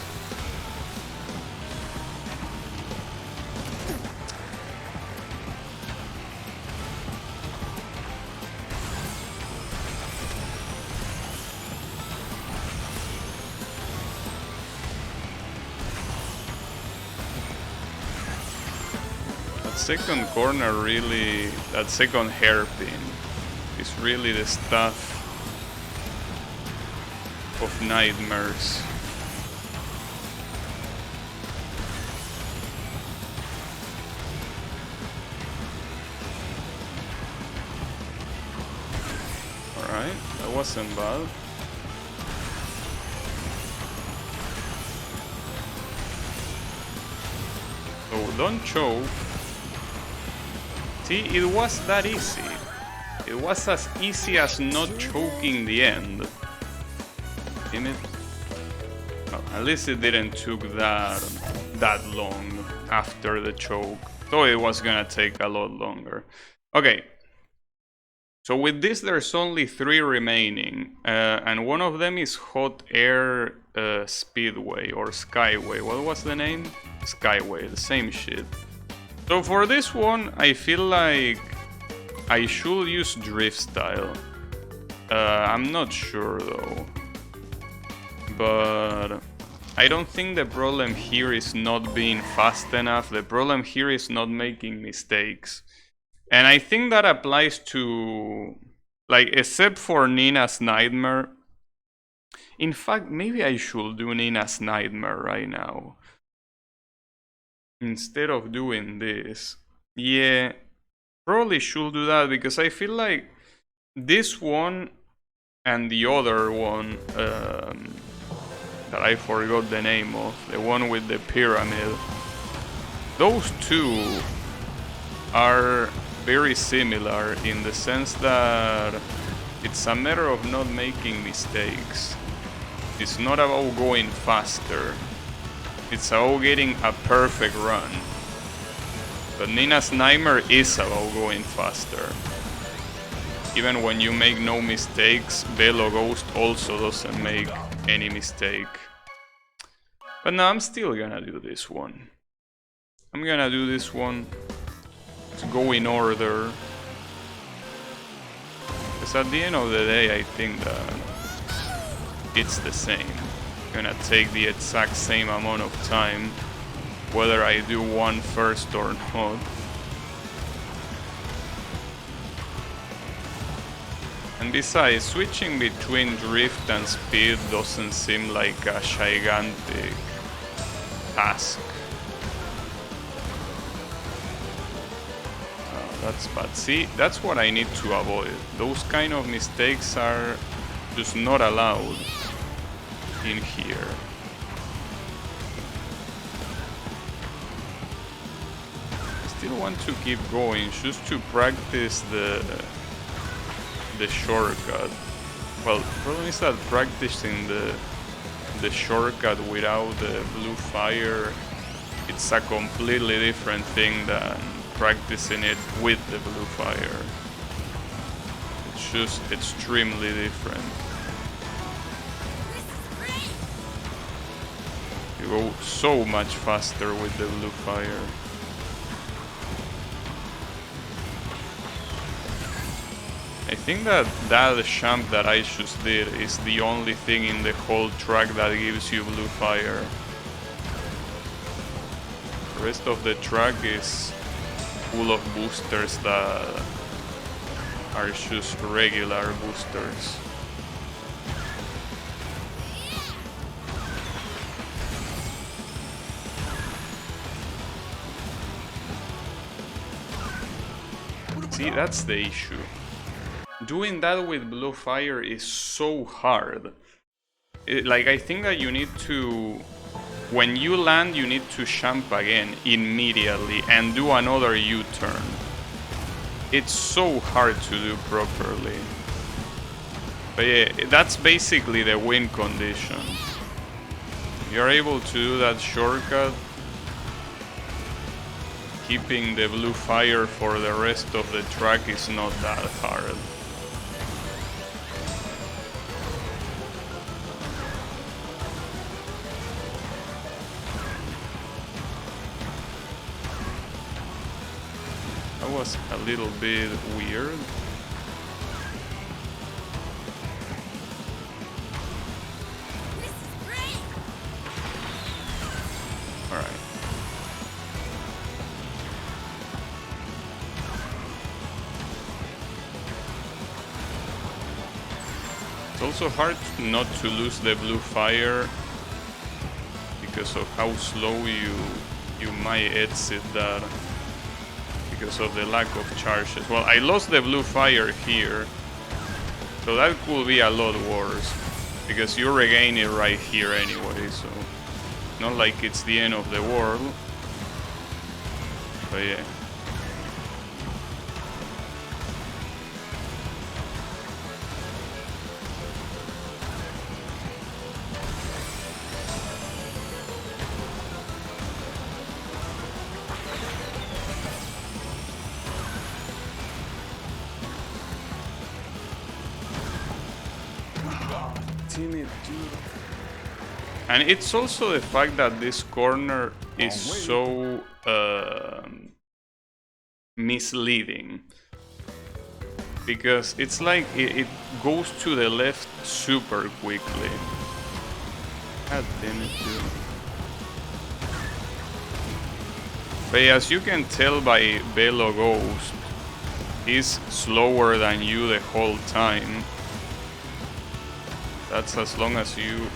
That second corner really, that second hairpin is really the stuff of nightmares. Alright, that wasn't bad. So don't choke. See, it was that easy. It was as easy as not choking the end. Damn it. Oh, at least it didn't took that long after the choke. Though it was gonna take a lot longer. Okay. So with this there's only 3 remaining. And one of them is Hot Air Speedway or Skyway. What was the name? Skyway, the same shit. So for this one, I feel like I should use Drift Style. I'm not sure though. But I don't think the problem here is not being fast enough. The problem here is not making mistakes. And I think that applies to, like, except for Nina's Nightmare. In fact, maybe I should do Nina's Nightmare right now, instead of doing this. Yeah, probably should do that, because I feel like this one and the other one that I forgot the name of, the one with the pyramid, those two are very similar in the sense that it's a matter of not making mistakes. It's not about going faster, it's about getting a perfect run. But Nina's Nightmare is about going faster. Even when you make no mistakes, Velo Ghost also doesn't make any mistake. But no, I'm still gonna do this one. I'm gonna do this one to go in order. Because at the end of the day, I think that it's the same. It's gonna take the exact same amount of time, whether I do one first or not. And besides, switching between drift and speed doesn't seem like a gigantic task. That's bad. See, that's what I need to avoid. Those kind of mistakes are just not allowed in here. I still want to keep going just to practice the shortcut. Well, the problem is that practicing the shortcut without the blue fire, it's a completely different thing than practicing it with the blue fire. It's just extremely different. You go so much faster with the blue fire. I think that jump that I just did is the only thing in the whole track that gives you blue fire. The rest of the track is full of boosters that are just regular boosters. See, that's the issue. Doing that with blue fire is so hard. Like, I think that you need to... When you land, you need to jump again immediately and do another U-turn. It's so hard to do properly. But yeah, that's basically the win condition. You're able to do that shortcut, keeping the blue fire for the rest of the track is not that hard. That was a little bit weird. Alright. It's also hard not to lose the blue fire because of how slow you might exit that. Because of the lack of charges. Well, I lost the blue fire here, so that could be a lot worse, because you regain it right here anyway, so not like it's the end of the world. But yeah. And it's also the fact that this corner is so misleading, because it's like it goes to the left super quickly. God damn it, dude. But as you can tell by Velo Ghost, he's slower than you the whole time. That's as long as you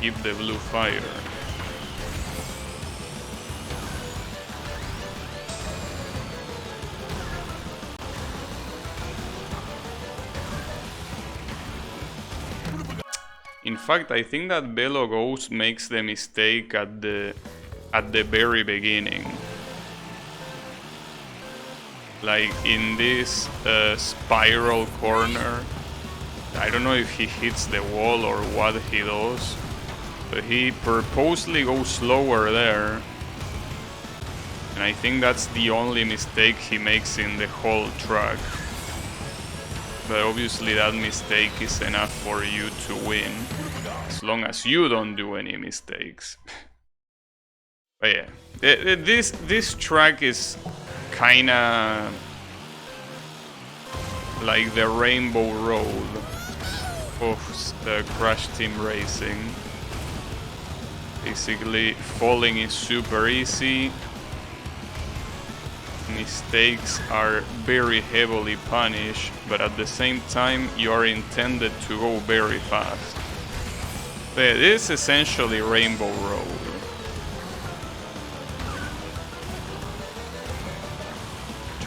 keep the blue fire. In fact, I think that Velo Ghost makes the mistake at the very beginning. Like in this spiral corner. I don't know if he hits the wall or what he does, but he purposely goes slower there. And I think that's the only mistake he makes in the whole track. But obviously that mistake is enough for you to win, as long as you don't do any mistakes. But yeah, this track is kinda like the Rainbow Road of Crash Team Racing. Basically, falling is super easy. Mistakes are very heavily punished, but at the same time you are intended to go very fast. But it is essentially Rainbow Road.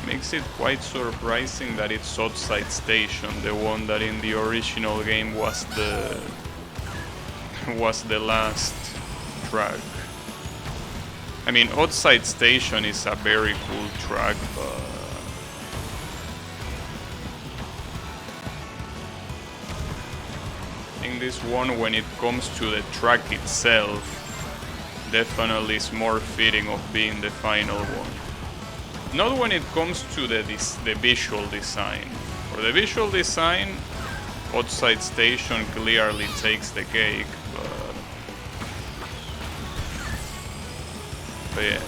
Makes it quite surprising that it's Outside Station, the one that in the original game was the last track. I mean, Outside Station is a very cool track, but I think this one, when it comes to the track itself, definitely is more fitting of being the final one. Not when it comes to the visual design. For the visual design, Outside Station clearly takes the cake, but yeah.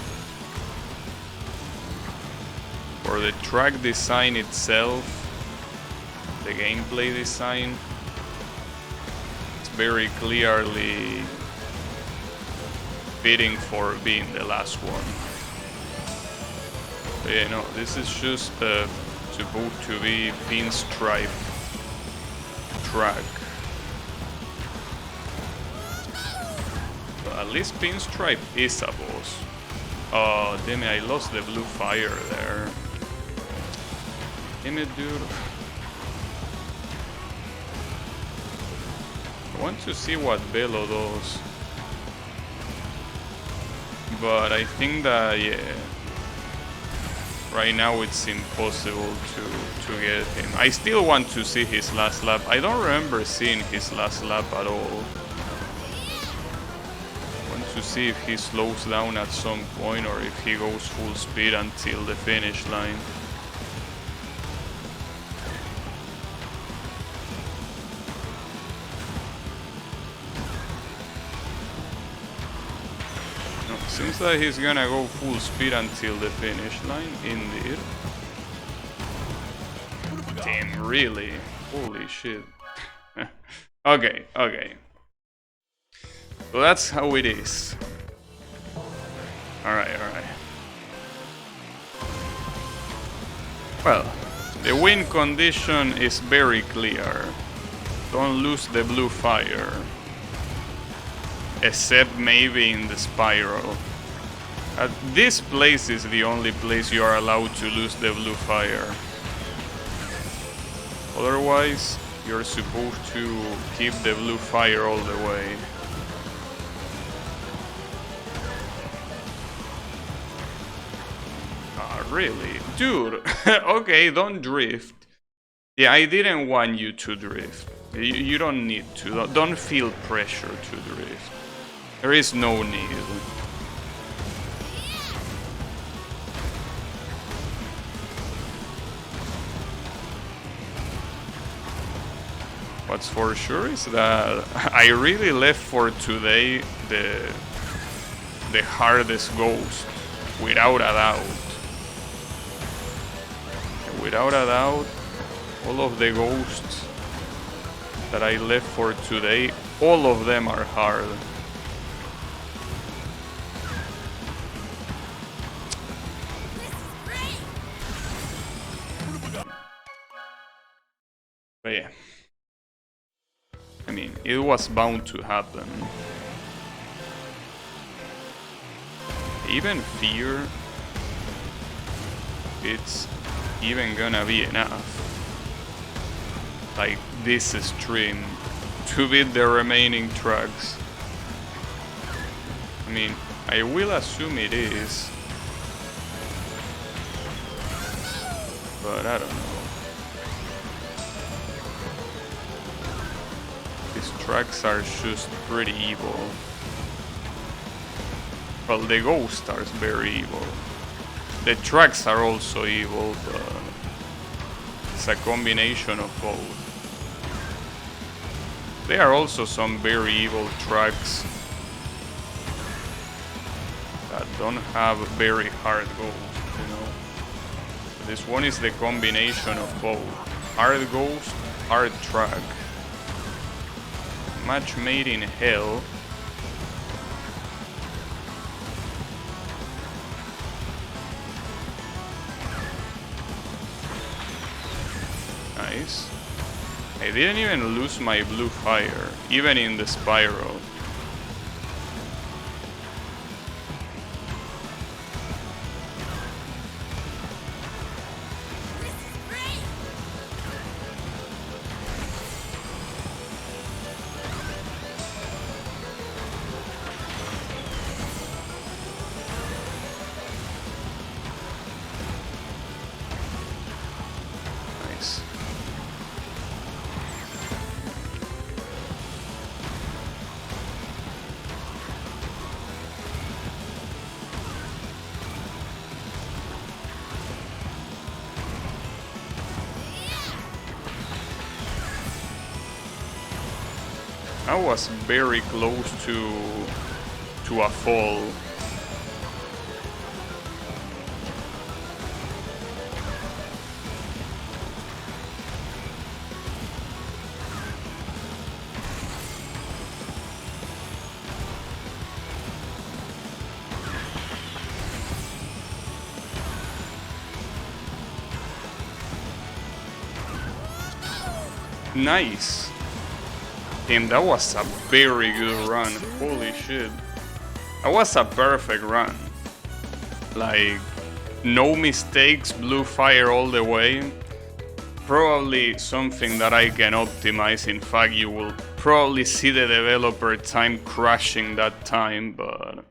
For the track design itself, the gameplay design. It's very clearly fitting for being the last one. But yeah, no, this is just supposed to be pinstripe track. But at least pinstripe is a boss. Oh, damn it, I lost the blue fire there. Damn it, dude. I want to see what Velo does. But I think that, yeah, right now it's impossible to get him. I still want to see his last lap. I don't remember seeing his last lap at all. I want to see if he slows down at some point or if he goes full speed until the finish line. Seems like he's gonna go full speed until the finish line, indeed. Damn, really? Holy shit. Okay. So that's how it is. Alright. Well, the win condition is very clear. Don't lose the blue fire. Except maybe in the spiral. This place is the only place you are allowed to lose the blue fire. Otherwise, you're supposed to keep the blue fire all the way. Ah, really? Dude, okay, don't drift. Yeah, I didn't want you to drift. You don't need to. Don't feel pressure to drift. There is no need. What's for sure is that I really left for today the hardest ghost, without a doubt. Without a doubt, all of the ghosts that I left for today, all of them are hard. But yeah, I mean, it was bound to happen. Even fear, it's even gonna be enough. Like this stream to beat the remaining tracks. I mean, I will assume it is, but I don't know. These tracks are just pretty evil. Well, the ghost are very evil. The tracks are also evil, but it's a combination of both. There are also some very evil tracks that don't have very hard ghosts, you know. This one is the combination of both. Hard ghost, hard track. Match made in hell. Nice. I didn't even lose my blue fire, even in the spiral. I was very close to a fall. Nice. Damn, that was a very good run. Holy shit. That was a perfect run. Like, no mistakes, blue fire all the way. Probably something that I can optimize. In fact, you will probably see the developer time crashing that time, but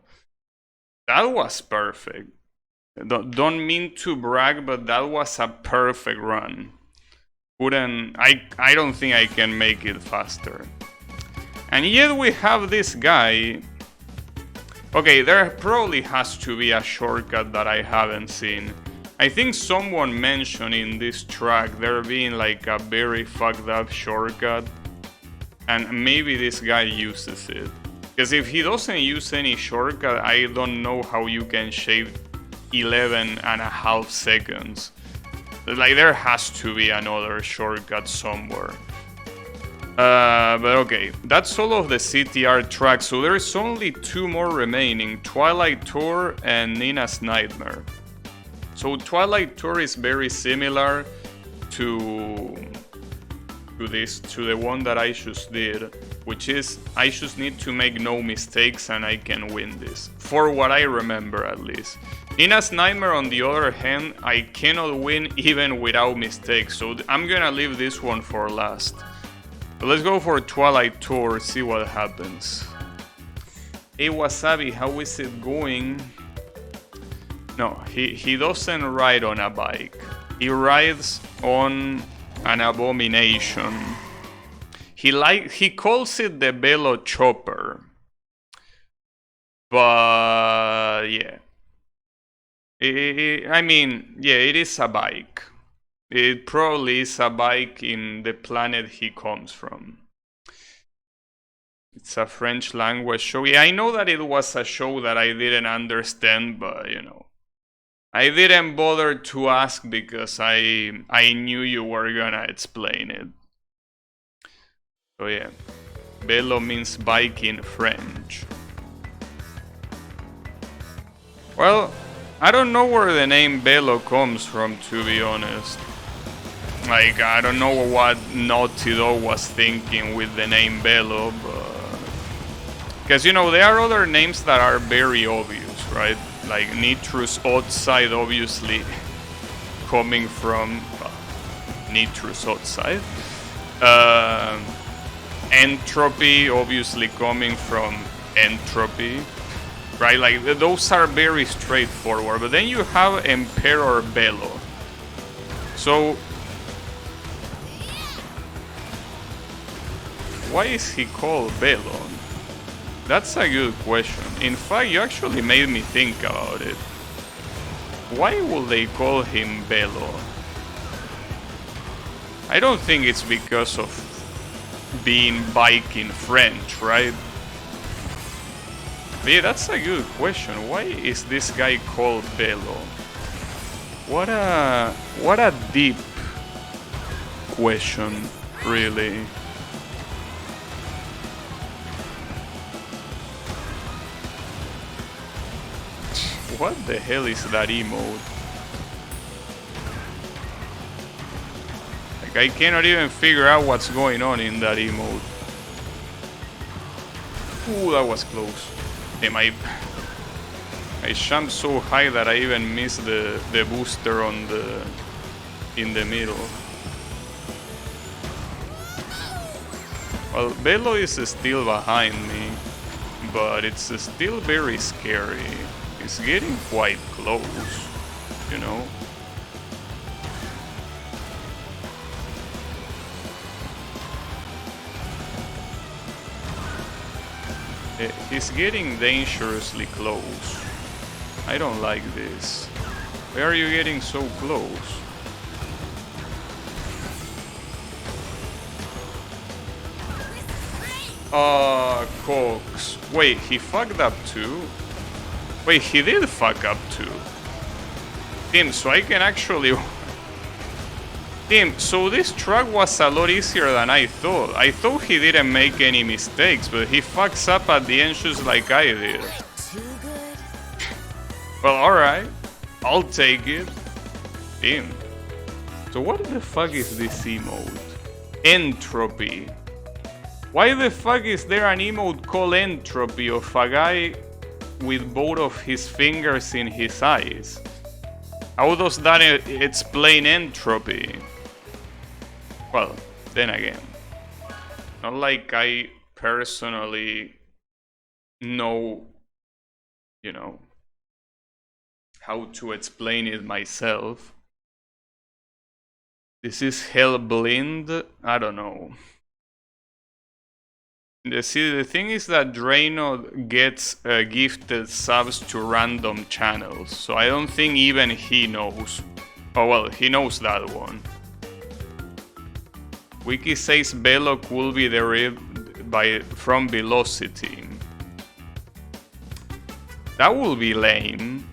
that was perfect. Don't mean to brag, but that was a perfect run. I don't think I can make it faster. And yet we have this guy. Okay, there probably has to be a shortcut that I haven't seen. I think someone mentioned in this track there being like a very fucked up shortcut. And maybe this guy uses it. Because if he doesn't use any shortcut, I don't know how you can shave 11.5 seconds. Like, there has to be another shortcut somewhere. But okay, that's all of the CTR tracks, so there's only 2 more remaining, Twilight Tour and Nina's Nightmare. So Twilight Tour is very similar to the one that I just did, which is I just need to make no mistakes and I can win this, for what I remember at least. Nina's Nightmare, on the other hand, I cannot win even without mistakes, so I'm gonna leave this one for last. But let's go for Twilight Tour, see what happens. Hey Wasabi, how is it going? No, he doesn't ride on a bike. He rides on an abomination. He calls it the Velo chopper. But yeah. I mean, yeah, it is a bike. It probably is a bike in the planet he comes from. It's a French language show. Yeah, I know that it was a show that I didn't understand, but you know, I didn't bother to ask because I knew you were gonna explain it. So yeah, Velo means bike in French. Well, I don't know where the name Velo comes from, to be honest. Like, I don't know what Naughty Dog was thinking with the name Velo, but... Because, you know, there are other names that are very obvious, right? Like Nitrous Outside, obviously, coming from Nitrous Outside. Entropy, obviously, coming from Entropy. Right, like, those are very straightforward. But then you have Emperor Velo. So... why is he called Velo? That's a good question. In fact, you actually made me think about it. Why would they call him Velo? I don't think it's because of being bike in French, right? But yeah, that's a good question. Why is this guy called Velo? What a deep question, really. What the hell is that emote? Like, I cannot even figure out what's going on in that emote. Ooh, that was close. Damn, I jumped so high that I even missed the booster on in the middle. Well, Velo is still behind me, but it's still very scary. It's getting quite close, you know? He's getting dangerously close. I don't like this. Why are you getting so close? Cox. Wait, he fucked up too? Wait, he did fuck up too. Damn, so I can actually... Damn, so this track was a lot easier than I thought. I thought he didn't make any mistakes, but he fucks up at the end just like I did. Well, alright. I'll take it. Damn. So what the fuck is this emote? Entropy. Why the fuck is there an emote called Entropy of a guy with both of his fingers in his eyes? How does that explain entropy? Well, then again, not like I personally know, you know, how to explain it myself. This is Hellblind? I don't know. See, the thing is that Drano gets gifted subs to random channels, so I don't think even he knows. Oh well, he knows that one. Wiki says Velo could be derived from velocity. That would be lame.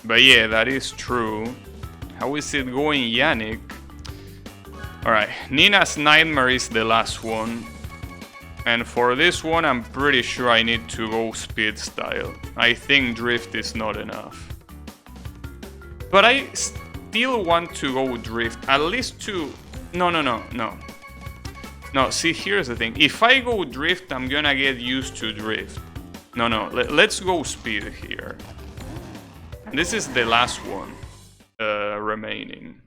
But yeah, that is true. How is it going, Yannick? Alright, Nina's Nightmare is the last one. And for this one, I'm pretty sure I need to go speed style. I think drift is not enough. But I still want to go drift, at least to... No, see, here's the thing. If I go drift, I'm gonna get used to drift. No, let's go speed here. And this is the last one remaining.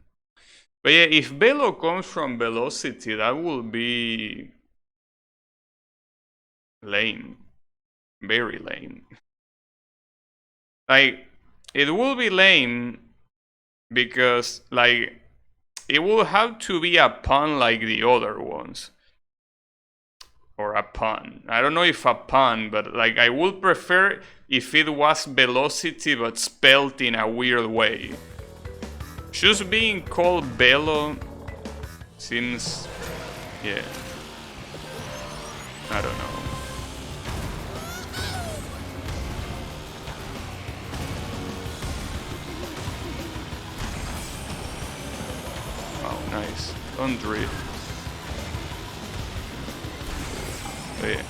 But yeah, if Velo comes from velocity, that will be... lame. Very lame. Like, it will be lame because, like, it will have to be a pun like the other ones. Or a pun. I don't know if a pun, but like, I would prefer if it was velocity but spelled in a weird way. Just being called Velo seems... yeah. I don't know. Nice. Don't drift. But yeah.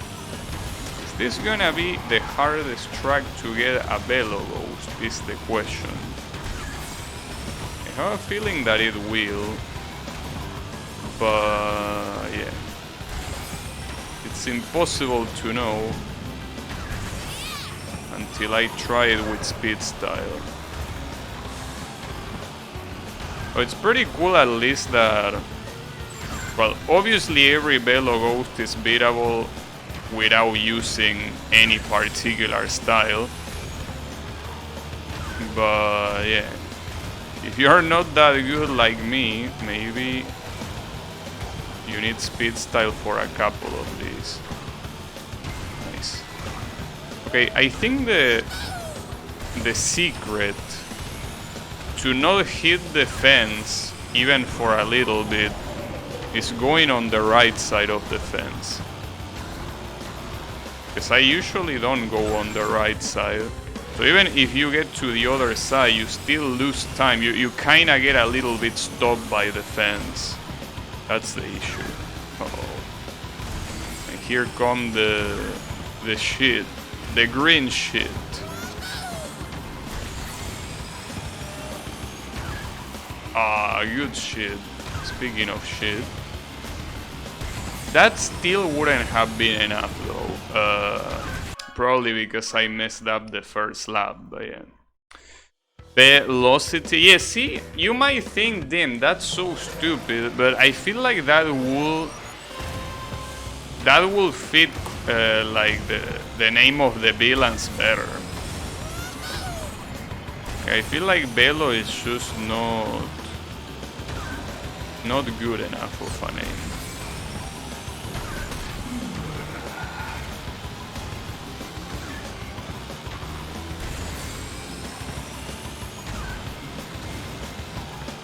Is this gonna be the hardest track to get a Velo Ghost? Is the question. I have a feeling that it will. But yeah. It's impossible to know until I try it with speed style. Oh, it's pretty cool at least that... well, obviously every Velo Ghost is beatable without using any particular style. But yeah, if you're not that good like me, maybe you need speed style for a couple of these. Nice. Okay, I think the secret to not hit the fence, even for a little bit, is going on the right side of the fence. Because I usually don't go on the right side. So even if you get to the other side, you still lose time. You kinda get a little bit stopped by the fence. That's the issue. Uh-oh. And here come the shit. The green shit. Ah, good shit. Speaking of shit. That still wouldn't have been enough though. Probably because I messed up the first lap, but yeah. Velocity. Yeah, see, you might think, damn, that's so stupid, but I feel like that will fit like the name of the villains better. I feel like Velo is just not good enough of a name.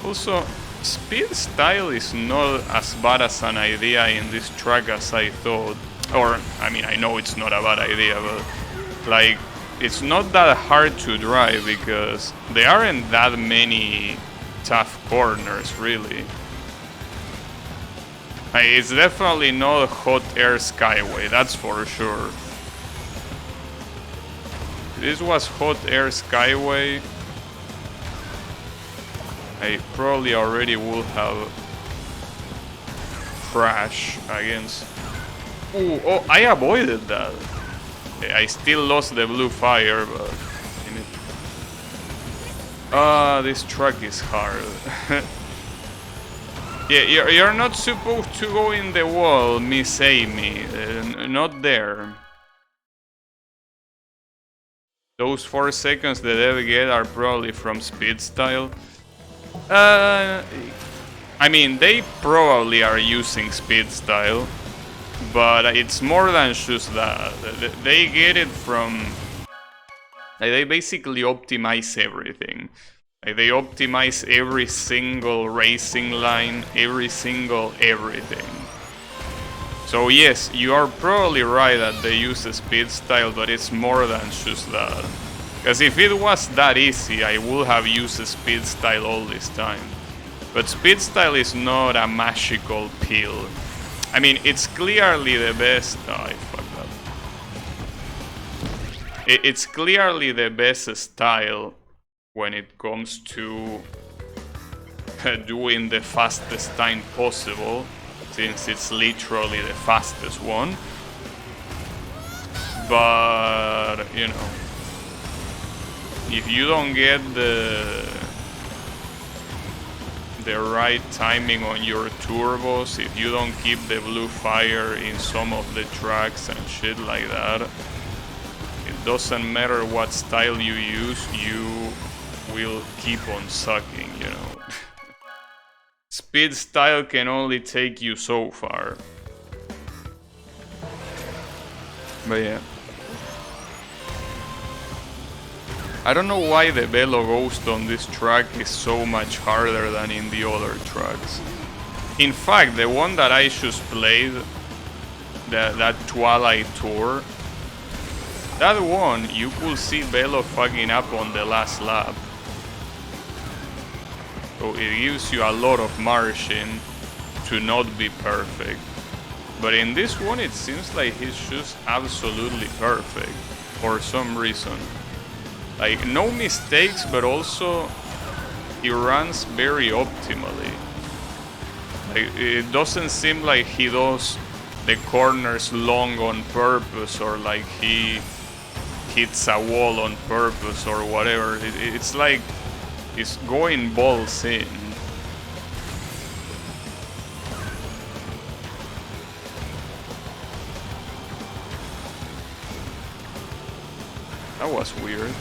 Also, speed style is not as bad as an idea in this track as I thought. Or, I mean, I know it's not a bad idea, but like, it's not that hard to drive because there aren't that many tough corners, really. It's definitely not Hot Air Skyway, that's for sure. If this was Hot Air Skyway, I probably already would have crash against... Ooh, oh, I avoided that. I still lost the blue fire, but... this track is hard. Yeah, you're not supposed to go in the wall, Miss Amy. Not there. Those 4 seconds that they get are probably from speed style. I mean, they probably are using speed style, but it's more than just that. They get it from... They basically optimize everything. They optimize every single racing line, every single everything. So yes, you are probably right that they use the speed style, but it's more than just that. Because if it was that easy, I would have used the speed style all this time. But speed style is not a magical pill. I mean, it's clearly the best... Oh, I fucked up. It's clearly the best style when it comes to doing the fastest time possible, since it's literally the fastest one. But, you know, if you don't get the right timing on your turbos, if you don't keep the blue fire in some of the tracks and shit like that, it doesn't matter what style you use, you will keep on sucking, you know. Speed style can only take you so far. But yeah. I don't know why the Velo Ghost on this track is so much harder than in the other tracks. In fact, the one that I just played, that Twilight Tour, that one, you could see Velo fucking up on the last lap. So it gives you a lot of margin to not be perfect. But in this one, it seems like he's just absolutely perfect for some reason. Like, no mistakes, but also he runs very optimally. Like, it doesn't seem like he does the corners long on purpose, or like he hits a wall on purpose or whatever. It's like he's going balls in. That was weird.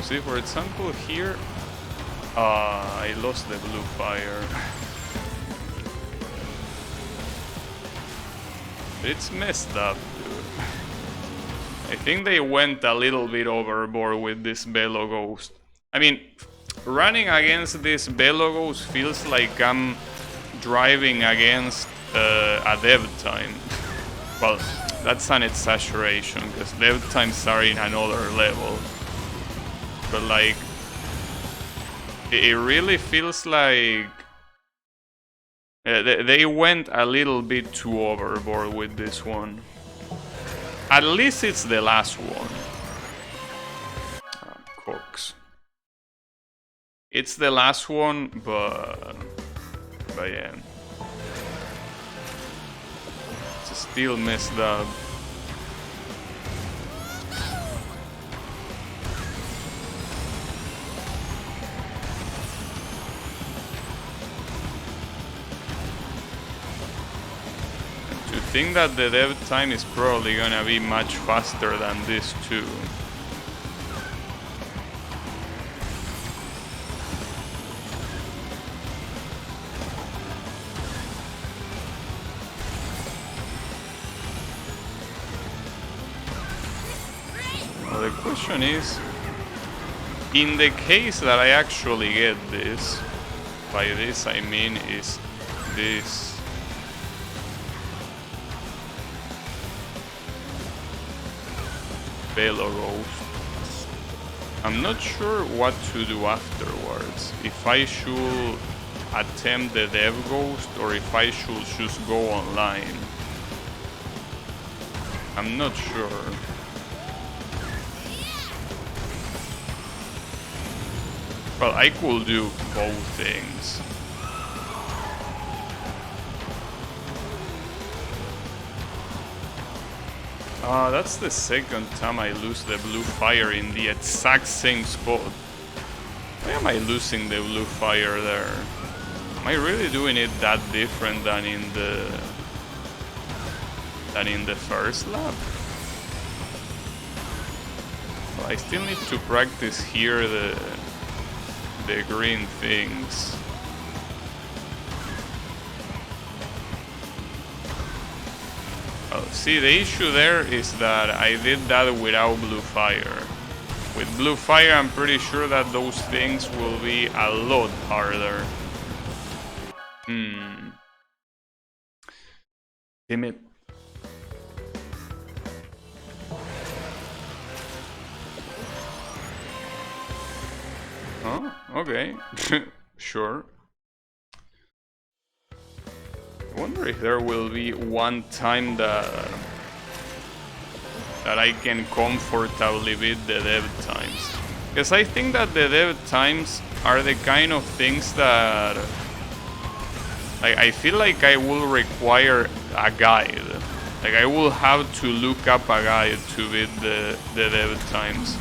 See, for example, here, I lost the blue fire. It's messed up, dude. I think they went a little bit overboard with this Velo Ghost. I mean, running against this Velo Ghost feels like I'm driving against a dev time. Well, that's an exaggeration, because dev times are in another level. But like, it really feels like they went a little bit too overboard with this one. At least it's the last one. Cox. It's the last one, but yeah, it's still messed up. I think that the dev time is probably gonna be much faster than this too. Well, the question is, in the case that I actually get this, by this I mean is this Velo Ghost, I'm not sure what to do afterwards. If I should attempt the Dev Ghost or if I should just go online. I'm not sure. Well, I could do both things. That's the second time I lose the blue fire in the exact same spot. Why am I losing the blue fire there? Am I really doing it that different than in the first lap? Well, I still need to practice here the green things. Well, see, the issue there is that I did that without blue fire. With blue fire, I'm pretty sure that those things will be a lot harder. Damn it. Oh, okay. Sure. I wonder if there will be one time that I can comfortably beat the dev times. Because I think that the dev times are the kind of things that I feel like I will require a guide. Like I will have to look up a guide to beat the dev times.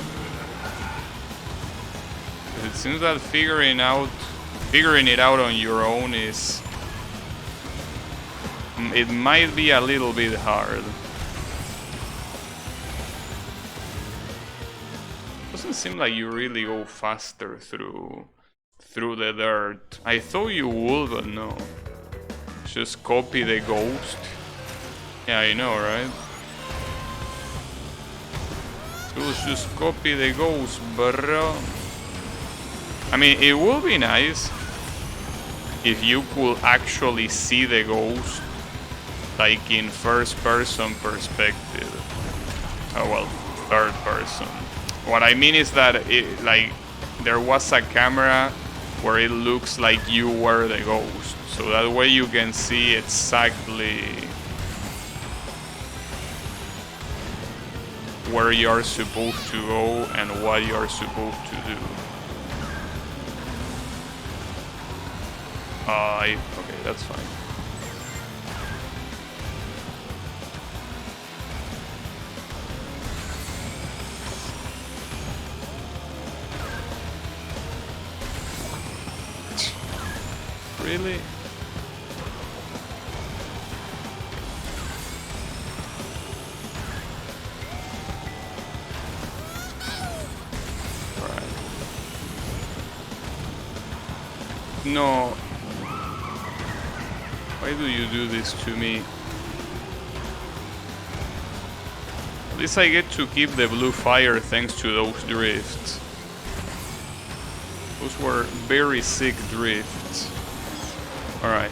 It seems that figuring it out on your own is... it might be a little bit hard. Doesn't seem like you really go faster through the dirt. I thought you would, but no. Just copy the ghost. Yeah, I know, right? Just copy the ghost, bro. I mean, it would be nice if you could actually see the ghost, like in first-person perspective. Oh well, third person. What I mean is that it, like, there was a camera where it looks like you were the ghost, so that way you can see exactly where you're supposed to go and what you're supposed to do. Okay, that's fine. Really? Alright. No. Why do you do this to me? At least I get to keep the blue fire thanks to those drifts. Those were very sick drifts. Alright.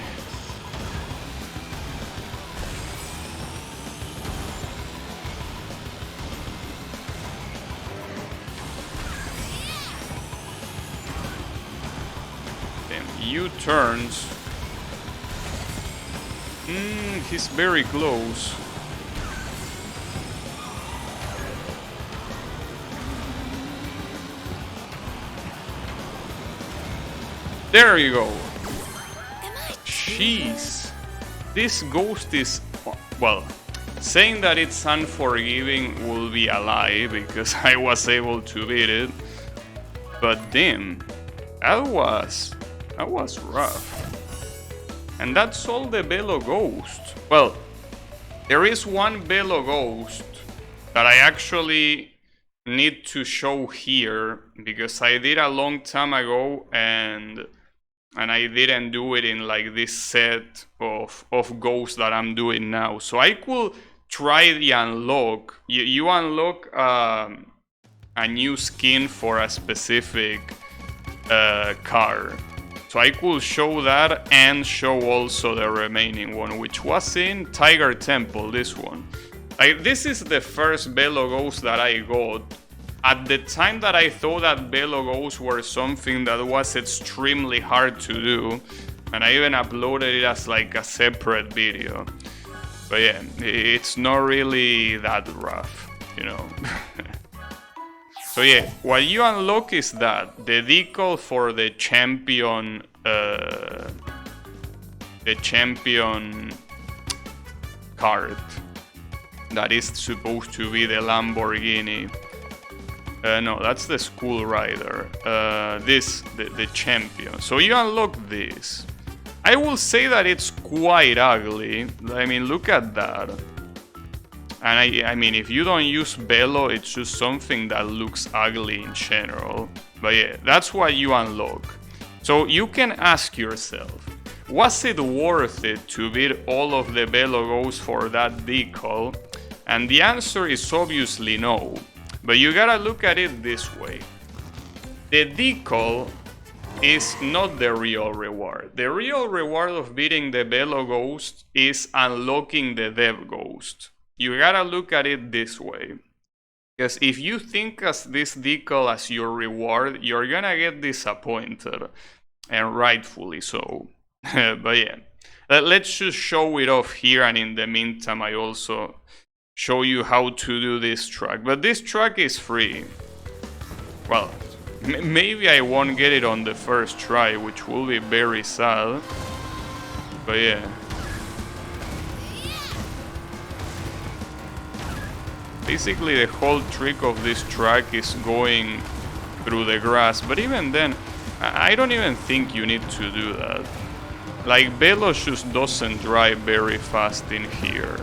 Damn, U-turns. He's very close. There you go. Jeez. This ghost is... well, saying that it's unforgiving will be a lie, because I was able to beat it. But damn, that was rough. And that's all the Velo ghost. Well, there is one Velo ghost that I actually need to show here, because I did a long time ago and I didn't do it in like this set of ghosts that I'm doing now. So I could try the unlock. You unlock a new skin for a specific car. So I could show that and show also the remaining one, which was in Tiger Temple, this one. This is the first Velo ghost that I got. At the time that I thought that Velo ghosts were something that was extremely hard to do, and I even uploaded it as like a separate video. But yeah, it's not really that rough, you know. So yeah, what you unlock is that the decal for the champion card that is supposed to be the Lamborghini. No, that's the School Rider. The champion. So you unlock this. I will say that it's quite ugly. I mean, look at that. And I mean, if you don't use Velo, it's just something that looks ugly in general. But yeah, that's what you unlock. So you can ask yourself, was it worth it to bid all of the Velo goals for that decal? And the answer is obviously no. But you gotta look at it this way. The decal is not the real reward. The real reward of beating the Velo Ghost is unlocking the Dev Ghost. You gotta look at it this way. Because if you think as this decal as your reward, you're gonna get disappointed. And rightfully so. But yeah, let's just show it off here, and in the meantime I also show you how to do this track. But this track is free. Well, maybe I won't get it on the first try, which will be very sad. But yeah. Basically the whole trick of this track is going through the grass, but even then, I don't even think you need to do that. Like, Velo just doesn't drive very fast in here.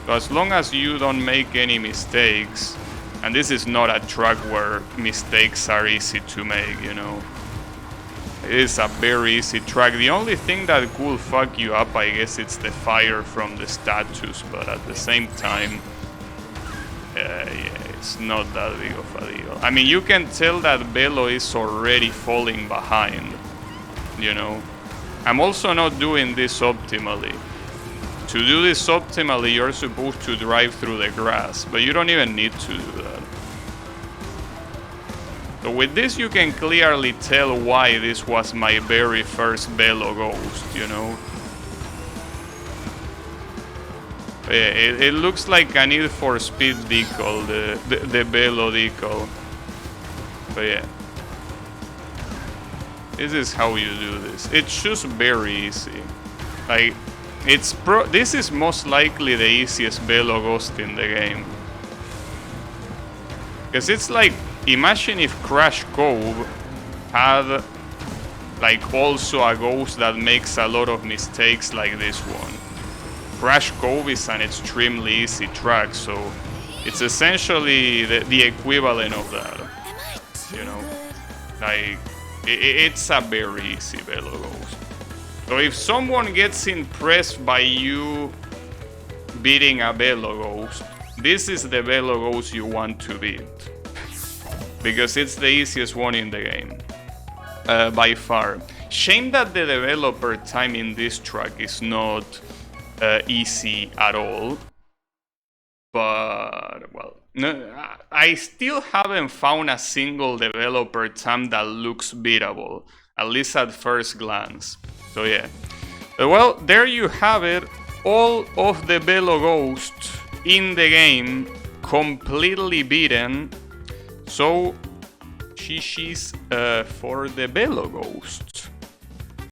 So as long as you don't make any mistakes, and this is not a track where mistakes are easy to make, you know. It is a very easy track. The only thing that could fuck you up, I guess, it's the fire from the statues, but at the same time, yeah, it's not that big of a deal. I mean, you can tell that Velo is already falling behind, you know. I'm also not doing this optimally. To do this optimally, you're supposed to drive through the grass, but you don't even need to do that. So with this, you can clearly tell why this was my very first Velo Ghost, you know. It looks like a Need for Speed decal, the Velo decal. But yeah. This is how you do this. It's just very easy. Like, this is most likely the easiest Velo Ghost in the game. Because it's like, imagine if Crash Cove had like also a ghost that makes a lot of mistakes like this one. Crash Cove is an extremely easy track, so it's essentially the equivalent of that, you know. Like, it's a very easy Velo Ghost. So if someone gets impressed by you beating a Velo Ghost, this is the Velo Ghost you want to beat. Because it's the easiest one in the game. By far. Shame that the developer time in this track is not easy at all. But, well, no, I still haven't found a single developer time that looks beatable. At least at first glance. So yeah. Well, there you have it. All of the Velo Ghosts in the game completely beaten. So, GG's for the Velo Ghost.